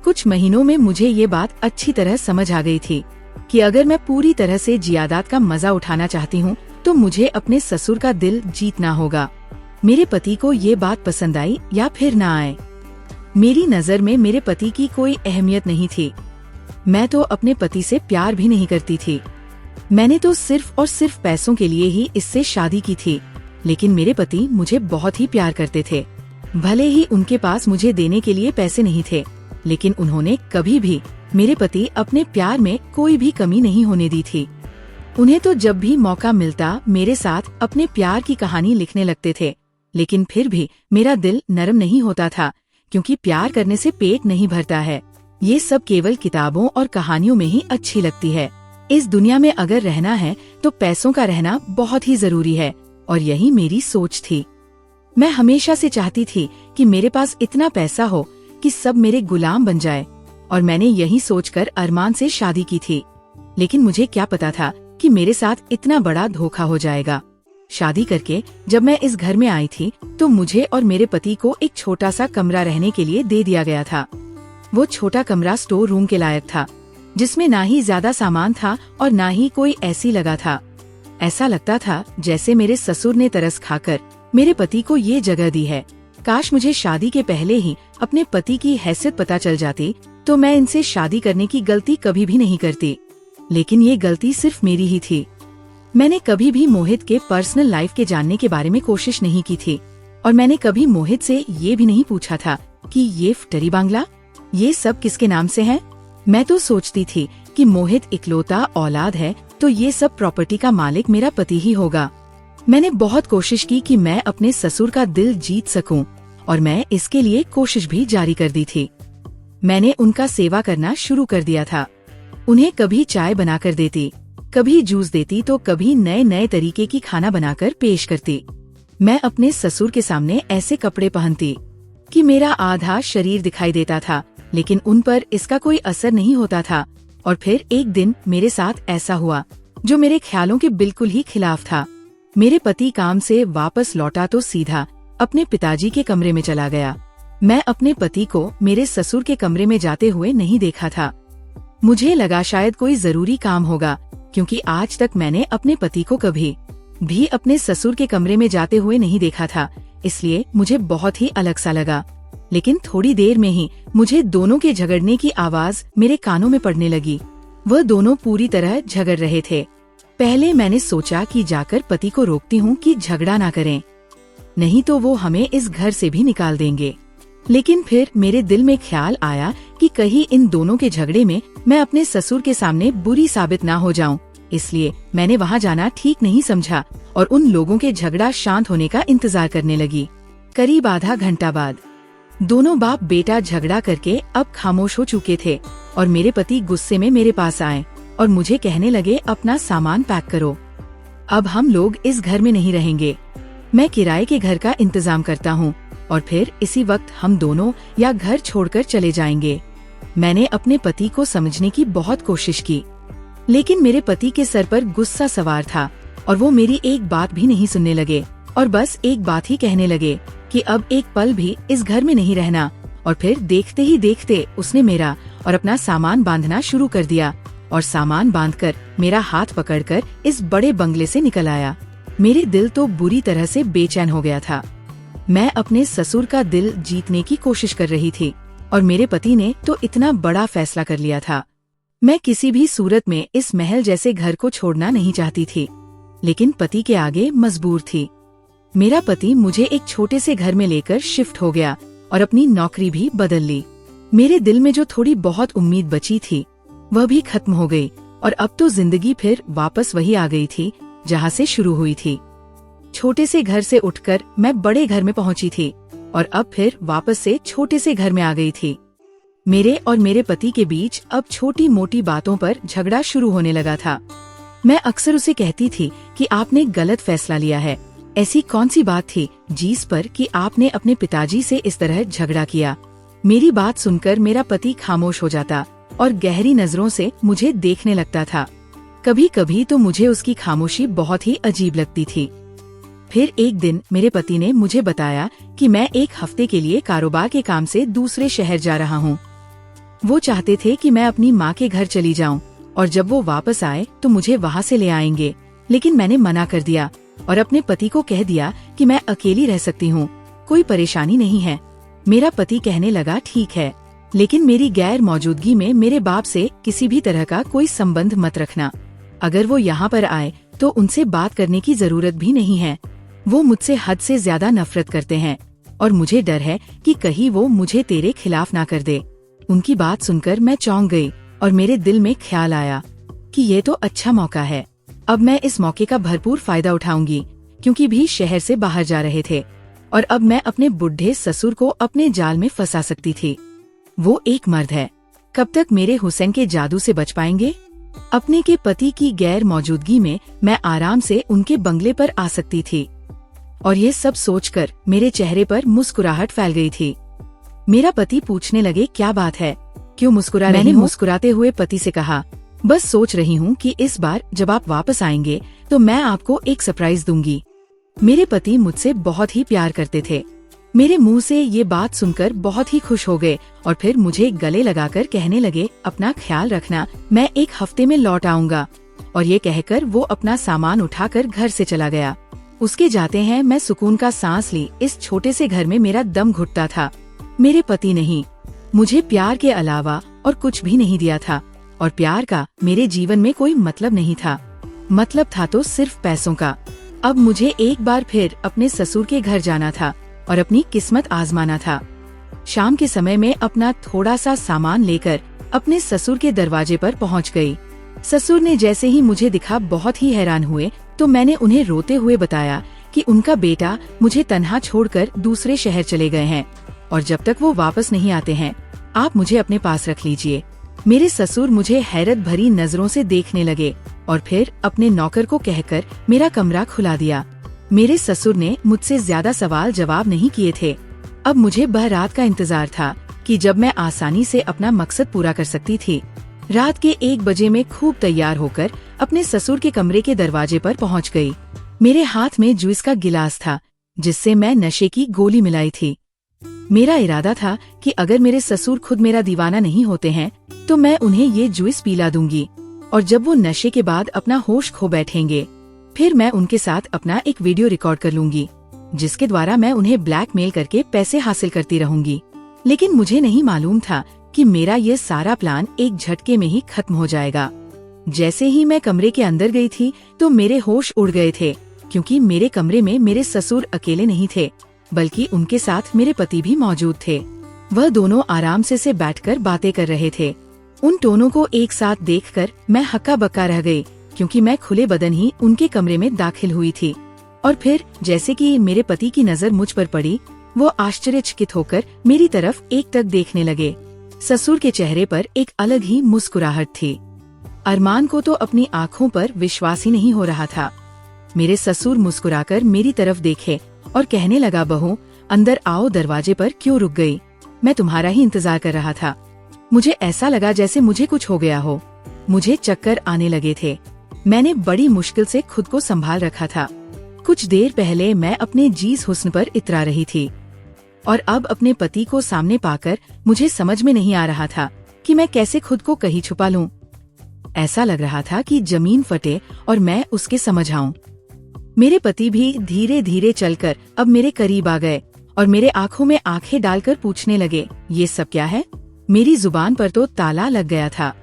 कुछ महीनों में मुझे ये बात अच्छी तरह समझ आ गई थी कि अगर मैं पूरी तरह से जियादात का मजा उठाना चाहती हूँ तो मुझे अपने ससुर का दिल जीतना होगा। मेरे पति को ये बात पसंद आई या फिर ना आए, मेरी नजर में मेरे पति की कोई अहमियत नहीं थी। मैं तो अपने पति से प्यार भी नहीं करती थी। मैंने तो सिर्फ और सिर्फ पैसों के लिए ही इससे शादी की थी। लेकिन मेरे पति मुझे बहुत ही प्यार करते थे। भले ही उनके पास मुझे देने के लिए पैसे नहीं थे, लेकिन उन्होंने कभी भी मेरे पति अपने प्यार में कोई भी कमी नहीं होने दी थी। उन्हें तो जब भी मौका मिलता मेरे साथ अपने प्यार की कहानी लिखने लगते थे, लेकिन फिर भी मेरा दिल नरम नहीं होता था, क्योंकि प्यार करने से पेट नहीं भरता है। ये सब केवल किताबों और कहानियों में ही अच्छी लगती है। इस दुनिया में अगर रहना है तो पैसों का रहना बहुत ही जरूरी है, और यही मेरी सोच थी। मैं हमेशा से चाहती थी कि मेरे पास इतना पैसा हो कि सब मेरे गुलाम बन जाए, और मैंने यही सोचकर अरमान से शादी की थी। लेकिन मुझे क्या पता था कि मेरे साथ इतना बड़ा धोखा हो जाएगा। शादी करके जब मैं इस घर में आई थी तो मुझे और मेरे पति को एक छोटा सा कमरा रहने के लिए दे दिया गया था। वो छोटा कमरा स्टोर रूम के लायक था, जिसमें ना ही ज्यादा सामान था और ना ही कोई एसी लगा था। ऐसा लगता था जैसे मेरे ससुर ने तरस खाकर मेरे पति को ये जगह दी है। काश मुझे शादी के पहले ही अपने पति की हैसियत पता चल जाती तो मैं इनसे शादी करने की गलती कभी भी नहीं करती। लेकिन ये गलती सिर्फ मेरी ही थी। मैंने कभी भी मोहित के पर्सनल लाइफ के जानने के बारे में कोशिश नहीं की थी और मैंने कभी मोहित से ये भी नहीं पूछा था कि ये फटरी बांग्ला, ये सब किसके नाम से है। मैं तो सोचती थी कि मोहित इकलौता औलाद है तो ये सब प्रॉपर्टी का मालिक मेरा पति ही होगा। मैंने बहुत कोशिश की कि मैं अपने ससुर का दिल जीत सकूं और मैं इसके लिए कोशिश भी जारी कर दी थी। मैंने उनका सेवा करना शुरू कर दिया था। उन्हें कभी चाय बनाकर देती, कभी जूस देती तो कभी नए नए तरीके की खाना बनाकर पेश करती। मैं अपने ससुर के सामने ऐसे कपड़े पहनती कि मेरा आधा शरीर दिखाई देता था, लेकिन उन पर इसका कोई असर नहीं होता था। और फिर एक दिन मेरे साथ ऐसा हुआ जो मेरे ख्यालों के बिल्कुल ही खिलाफ था। मेरे पति काम से वापस लौटा तो सीधा अपने पिताजी के कमरे में चला गया। मैं अपने पति को मेरे ससुर के कमरे में जाते हुए नहीं देखा था। मुझे लगा शायद कोई जरूरी काम होगा, क्योंकि आज तक मैंने अपने पति को कभी भी अपने ससुर के कमरे में जाते हुए नहीं देखा था, इसलिए मुझे बहुत ही अलग सा लगा। लेकिन थोड़ी देर में ही मुझे दोनों के झगड़ने की आवाज मेरे कानों में पड़ने लगी। वह दोनों पूरी तरह झगड़ रहे थे। पहले मैंने सोचा कि जाकर पति को रोकती हूँ कि झगड़ा ना करें, नहीं तो वो हमें इस घर से भी निकाल देंगे। लेकिन फिर मेरे दिल में ख्याल आया कि कहीं इन दोनों के झगड़े में मैं अपने ससुर के सामने बुरी साबित ना हो जाऊं, इसलिए मैंने वहां जाना ठीक नहीं समझा और उन लोगों के झगड़ा शांत होने का इंतजार करने लगी। करीब आधा घंटा बाद दोनों बाप बेटा झगड़ा करके अब खामोश हो चुके थे और मेरे पति गुस्से में मेरे पास आए और मुझे कहने लगे, अपना सामान पैक करो, अब हम लोग इस घर में नहीं रहेंगे, मैं किराए के घर का इंतजाम करता हूँ और फिर इसी वक्त हम दोनों या घर छोड़कर चले जाएंगे। मैंने अपने पति को समझने की बहुत कोशिश की, लेकिन मेरे पति के सर पर गुस्सा सवार था और वो मेरी एक बात भी नहीं सुनने लगे और बस एक बात ही कहने लगे कि अब एक पल भी इस घर में नहीं रहना। और फिर देखते ही देखते उसने मेरा और अपना सामान बांधना शुरू कर दिया और सामान बांधकर मेरा हाथ पकड़कर इस बड़े बंगले से निकल आया। मेरे दिल तो बुरी तरह से बेचैन हो गया था। मैं अपने ससुर का दिल जीतने की कोशिश कर रही थी और मेरे पति ने तो इतना बड़ा फैसला कर लिया था। मैं किसी भी सूरत में इस महल जैसे घर को छोड़ना नहीं चाहती थी, लेकिन पति के आगे मजबूर थी। मेरा पति मुझे एक छोटे से घर में लेकर शिफ्ट हो गया और अपनी नौकरी भी बदल ली। मेरे दिल में जो थोड़ी बहुत उम्मीद बची थी वह भी खत्म हो गई और अब तो जिंदगी फिर वापस वही आ गई थी जहाँ से शुरू हुई थी। छोटे से घर से उठकर मैं बड़े घर में पहुँची थी और अब फिर वापस से छोटे से घर में आ गई थी। मेरे और मेरे पति के बीच अब छोटी मोटी बातों पर झगड़ा शुरू होने लगा था। मैं अक्सर उसे कहती थी कि आपने गलत फैसला लिया है। ऐसी कौन सी बात थी जिस पर कि आपने अपने पिताजी से इस तरह झगड़ा किया। मेरी बात सुनकर मेरा पति खामोश हो जाता और गहरी नजरों से मुझे देखने लगता था। कभी कभी तो मुझे उसकी खामोशी बहुत ही अजीब लगती थी। फिर एक दिन मेरे पति ने मुझे बताया कि मैं एक हफ्ते के लिए कारोबार के काम से दूसरे शहर जा रहा हूँ। वो चाहते थे कि मैं अपनी माँ के घर चली जाऊँ और जब वो वापस आए तो मुझे वहाँ से ले आएंगे, लेकिन मैंने मना कर दिया और अपने पति को कह दिया कि मैं अकेली रह सकती हूँ, कोई परेशानी नहीं है। मेरा पति कहने लगा, ठीक है, लेकिन मेरी गैर मौजूदगी में मेरे बाप से किसी भी तरह का कोई संबंध मत रखना। अगर वो यहाँ पर आए तो उनसे बात करने की जरूरत भी नहीं है। वो मुझसे हद से ज्यादा नफरत करते हैं और मुझे डर है कि कहीं वो मुझे तेरे खिलाफ ना कर दे। उनकी बात सुनकर मैं चौंक गई और मेरे दिल में ख्याल आया कि ये तो अच्छा मौका है। अब मैं इस मौके का भरपूर फायदा उठाऊंगी, क्योंकि भी शहर से बाहर जा रहे थे और अब मैं अपने बुढ़े ससुर को अपने जाल में फंसा सकती थी। वो एक मर्द है, कब तक मेरे हुसैन के जादू से बच पाएंगे? अपने के पति की गैर मौजूदगी में मैं आराम से उनके बंगले पर आ सकती थी और ये सब सोचकर मेरे चेहरे पर मुस्कुराहट फैल गई थी। मेरा पति पूछने लगे, क्या बात है, क्यों मुस्कुरा रही हो? मैंने मुस्कुराते हुए पति से कहा, बस सोच रही हूँ कि इस बार जब आप वापस आएंगे तो मैं आपको एक सरप्राइज दूंगी। मेरे पति मुझसे बहुत ही प्यार करते थे। मेरे मुंह से ये बात सुनकर बहुत ही खुश हो गए और फिर मुझे गले लगाकर कहने लगे, अपना ख्याल रखना, मैं एक हफ्ते में लौट आऊंगा। और ये कहकर वो अपना सामान उठाकर घर से चला गया। उसके जाते हैं मैं सुकून का सांस ली। इस छोटे से घर में मेरा दम घुटता था। मेरे पति नहीं, मुझे प्यार के अलावा और कुछ भी नहीं दिया था और प्यार का मेरे जीवन में कोई मतलब नहीं था। मतलब था तो सिर्फ पैसों का। अब मुझे एक बार फिर अपने ससुर के घर जाना था और अपनी किस्मत आजमाना था। शाम के समय में अपना थोड़ा सा सामान लेकर अपने ससुर के दरवाजे पर पहुंच गई। ससुर ने जैसे ही मुझे दिखा बहुत ही हैरान हुए, तो मैंने उन्हें रोते हुए बताया कि उनका बेटा मुझे तन्हा छोड़कर दूसरे शहर चले गए हैं और जब तक वो वापस नहीं आते हैं आप मुझे अपने पास रख लीजिए। मेरे ससुर मुझे हैरत भरी नजरों से देखने लगे और फिर अपने नौकर को कहकर मेरा कमरा खुला दिया। मेरे ससुर ने मुझसे ज्यादा सवाल जवाब नहीं किए थे। अब मुझे बारात का इंतजार था कि जब मैं आसानी से अपना मकसद पूरा कर सकती थी। रात के 1 बजे में खूब तैयार होकर अपने ससुर के कमरे के दरवाजे पर पहुंच गई। मेरे हाथ में जूस का गिलास था जिससे मैं नशे की गोली मिलाई थी। मेरा इरादा था कि अगर मेरे ससुर खुद मेरा दीवाना नहीं होते हैं तो मैं उन्हें ये जूस पिला दूंगी और जब वो नशे के बाद अपना होश खो बैठेंगे फिर मैं उनके साथ अपना एक वीडियो रिकॉर्ड कर लूंगी जिसके द्वारा मैं उन्हें ब्लैकमेल करके पैसे हासिल करती रहूंगी। लेकिन मुझे नहीं मालूम था कि मेरा ये सारा प्लान एक झटके में ही खत्म हो जाएगा। जैसे ही मैं कमरे के अंदर गई थी तो मेरे होश उड़ गए थे, क्योंकि मेरे कमरे में मेरे ससुर अकेले नहीं थे बल्कि उनके साथ मेरे पति भी मौजूद थे। वह दोनों आराम से बैठकर बातें कर रहे थे। उन दोनों को एक साथ देखकर मैं हक्का बक्का रह गई, क्योंकि मैं खुले बदन ही उनके कमरे में दाखिल हुई थी। और फिर जैसे कि मेरे पति की नजर मुझ पर पड़ी, वो आश्चर्यचकित होकर मेरी तरफ एकटक देखने लगे। ससुर के चेहरे पर एक अलग ही मुस्कुराहट थी। अरमान को तो अपनी आँखों पर विश्वास ही नहीं हो रहा था। मेरे ससुर मुस्कुराकर मेरी तरफ देखे और कहने लगा, बहू अंदर आओ, दरवाजे पर क्यों रुक गई? मैं तुम्हारा ही इंतजार कर रहा था। मुझे ऐसा लगा जैसे मुझे कुछ हो गया हो। मुझे चक्कर आने लगे थे। मैंने बड़ी मुश्किल से खुद को संभाल रखा था। कुछ देर पहले मैं अपने जीस हुस्न पर इतरा रही थी और अब अपने पति को सामने पाकर मुझे समझ में नहीं आ रहा था कि मैं कैसे खुद को कहीं छुपा लूं। ऐसा लग रहा था कि जमीन फटे और मैं उसके समझ आऊं। मेरे पति भी धीरे धीरे चलकर अब मेरे करीब आ गए और मेरे आँखों में आंखें डालकर पूछने लगे, ये सब क्या है? मेरी जुबान पर तो ताला लग गया था।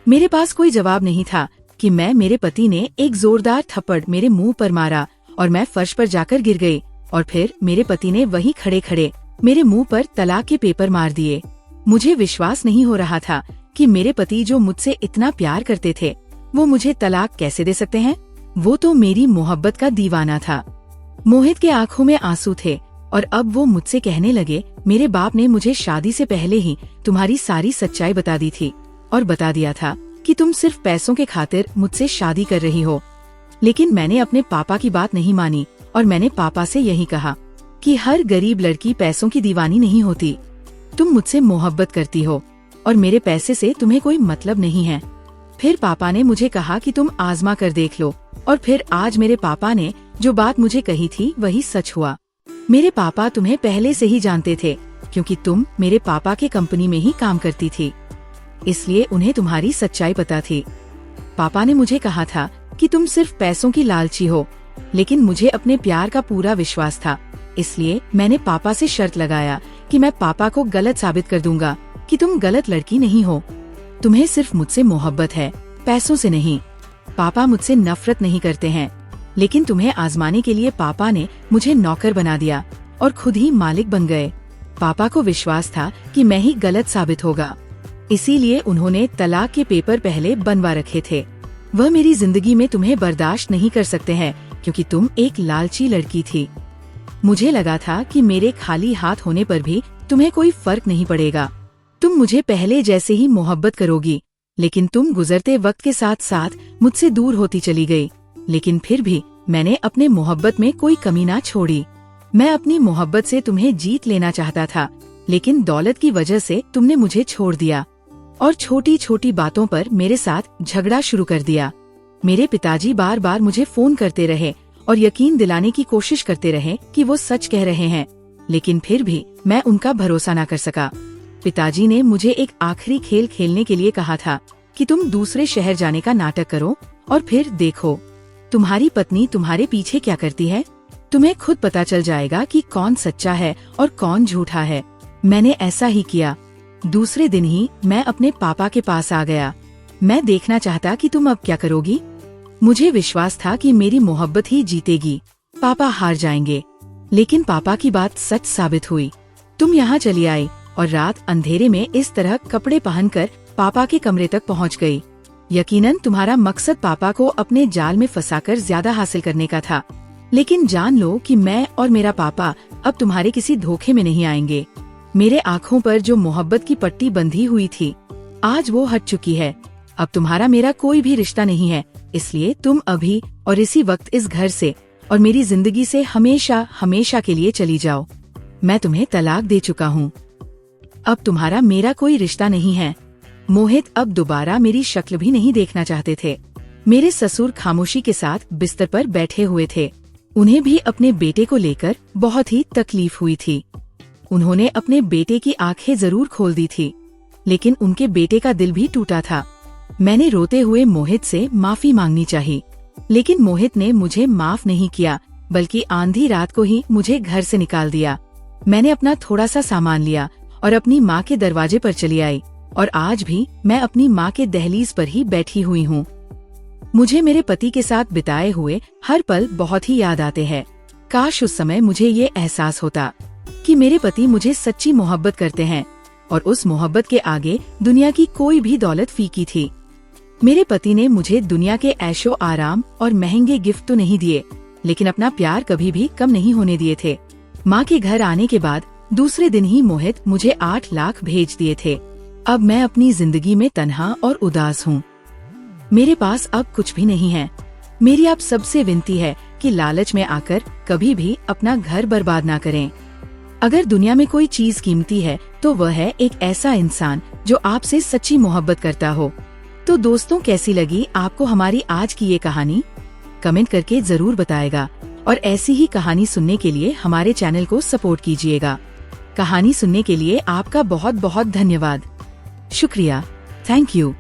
मेरे पास कोई जवाब नहीं था कि मेरे पति ने एक जोरदार थप्पड़ मेरे मुंह पर मारा और मैं फर्श पर जाकर गिर गई और फिर मेरे पति ने वहीं खड़े खड़े मेरे मुंह पर तलाक के पेपर मार दिए। मुझे विश्वास नहीं हो रहा था कि मेरे पति जो मुझसे इतना प्यार करते थे वो मुझे तलाक कैसे दे सकते हैं। वो तो मेरी मोहब्बत का दीवाना था। मोहित के आंखों में आंसू थे और अब वो मुझसे कहने लगे, मेरे बाप ने मुझे शादी से पहले ही तुम्हारी सारी सच्चाई बता दी थी और बता दिया था कि तुम सिर्फ पैसों के खातिर मुझसे शादी कर रही हो। लेकिन मैंने अपने पापा की बात नहीं मानी और मैंने पापा से यही कहा कि हर गरीब लड़की पैसों की दीवानी नहीं होती। तुम मुझसे मोहब्बत करती हो और मेरे पैसे से तुम्हें कोई मतलब नहीं है। फिर पापा ने मुझे कहा कि तुम आजमा कर देख लो और फिर आज मेरे पापा ने जो बात मुझे कही थी वही सच हुआ। मेरे पापा तुम्हें पहले से ही जानते थे, क्योंकि तुम मेरे पापा के कंपनी में ही काम करती थी, इसलिए उन्हें तुम्हारी सच्चाई पता थी। पापा ने मुझे कहा था कि तुम सिर्फ पैसों की लालची हो, लेकिन मुझे अपने प्यार का पूरा विश्वास था, इसलिए मैंने पापा से शर्त लगाया कि मैं पापा को गलत साबित कर दूंगा कि तुम गलत लड़की नहीं हो। तुम्हें सिर्फ मुझसे मोहब्बत है, पैसों से नहीं। पापा मुझसे नफरत नहीं करते हैं, लेकिन तुम्हें आजमाने के लिए पापा ने मुझे नौकर बना दिया और खुद ही मालिक बन गए। पापा को विश्वास था कि मैं ही गलत साबित होगा, इसीलिए उन्होंने तलाक के पेपर पहले बनवा रखे थे। वह मेरी जिंदगी में तुम्हें बर्दाश्त नहीं कर सकते हैं, क्योंकि तुम एक लालची लड़की थी। मुझे लगा था कि मेरे खाली हाथ होने पर भी तुम्हें कोई फर्क नहीं पड़ेगा। तुम मुझे पहले जैसे ही मोहब्बत करोगी, लेकिन तुम गुजरते वक्त के साथ साथ मुझसे दूर होती चली गई। लेकिन फिर भी मैंने अपने मोहब्बत में कोई कमी ना छोड़ी। मैं अपनी मोहब्बत से तुम्हें जीत लेना चाहता था, लेकिन दौलत की वजह से तुमने मुझे छोड़ दिया और छोटी छोटी बातों पर मेरे साथ झगड़ा शुरू कर दिया। मेरे पिताजी बार बार मुझे फोन करते रहे और यकीन दिलाने की कोशिश करते रहे कि वो सच कह रहे हैं, लेकिन फिर भी मैं उनका भरोसा न कर सका। पिताजी ने मुझे एक आखिरी खेल खेलने के लिए कहा था कि तुम दूसरे शहर जाने का नाटक करो और फिर देखो तुम्हारी पत्नी तुम्हारे पीछे क्या करती है। तुम्हें खुद पता चल जाएगा कि कौन सच्चा है और कौन झूठा है। मैंने ऐसा ही किया। दूसरे दिन ही मैं अपने पापा के पास आ गया। मैं देखना चाहता कि तुम अब क्या करोगी। मुझे विश्वास था कि मेरी मोहब्बत ही जीतेगी, पापा हार जाएंगे। लेकिन पापा की बात सच साबित हुई। तुम यहाँ चली आई और रात अंधेरे में इस तरह कपड़े पहनकर पापा के कमरे तक पहुँच गई। यकीनन तुम्हारा मकसद पापा को अपने जाल में फंसाकर ज्यादा हासिल करने का था। लेकिन जान लो कि मैं और मेरा पापा अब तुम्हारे किसी धोखे में नहीं आएंगे। मेरे आँखों पर जो मोहब्बत की पट्टी बंधी हुई थी, आज वो हट चुकी है। अब तुम्हारा मेरा कोई भी रिश्ता नहीं है, इसलिए तुम अभी और इसी वक्त इस घर से और मेरी जिंदगी से हमेशा हमेशा के लिए चली जाओ। मैं तुम्हें तलाक दे चुका हूँ। अब तुम्हारा मेरा कोई रिश्ता नहीं है। मोहित अब दोबारा मेरी शक्ल भी नहीं देखना चाहते थे। मेरे ससुर खामोशी के साथ बिस्तर पर बैठे हुए थे। उन्हें भी अपने बेटे को लेकर बहुत ही तकलीफ हुई थी। उन्होंने अपने बेटे की आंखें जरूर खोल दी थी, लेकिन उनके बेटे का दिल भी टूटा था। मैंने रोते हुए मोहित से माफी मांगनी चाहिए, लेकिन मोहित ने मुझे माफ नहीं किया, बल्कि आंधी रात को ही मुझे घर से निकाल दिया। मैंने अपना थोड़ा सा सामान लिया और अपनी माँ के दरवाजे पर चली आई, और आज भी मैं अपनी माँ के दहलीज पर ही बैठी हुई हूँ। मुझे मेरे पति के साथ बिताए हुए हर पल बहुत ही याद आते हैं। काश उस समय मुझे ये एहसास होता कि मेरे पति मुझे सच्ची मोहब्बत करते हैं, और उस मोहब्बत के आगे दुनिया की कोई भी दौलत फीकी थी। मेरे पति ने मुझे दुनिया के ऐशो आराम और महंगे गिफ्ट तो नहीं दिए, लेकिन अपना प्यार कभी भी कम नहीं होने दिए थे। माँ के घर आने के बाद दूसरे दिन ही मोहित मुझे 8 लाख भेज दिए थे। अब मैं अपनी जिंदगी में तन्हा और उदास हूँ। मेरे पास अब कुछ भी नहीं है। मेरी आप सबसे विनती है कि लालच में आकर कभी भी अपना घर बर्बाद ना करें। अगर दुनिया में कोई चीज कीमती है तो वह है एक ऐसा इंसान जो आपसे सच्ची मोहब्बत करता हो। तो दोस्तों, कैसी लगी आपको हमारी आज की ये कहानी? कमेंट करके जरूर बताएगा, और ऐसी ही कहानी सुनने के लिए हमारे चैनल को सपोर्ट कीजिएगा। कहानी सुनने के लिए आपका बहुत बहुत धन्यवाद। शुक्रिया। Thank you.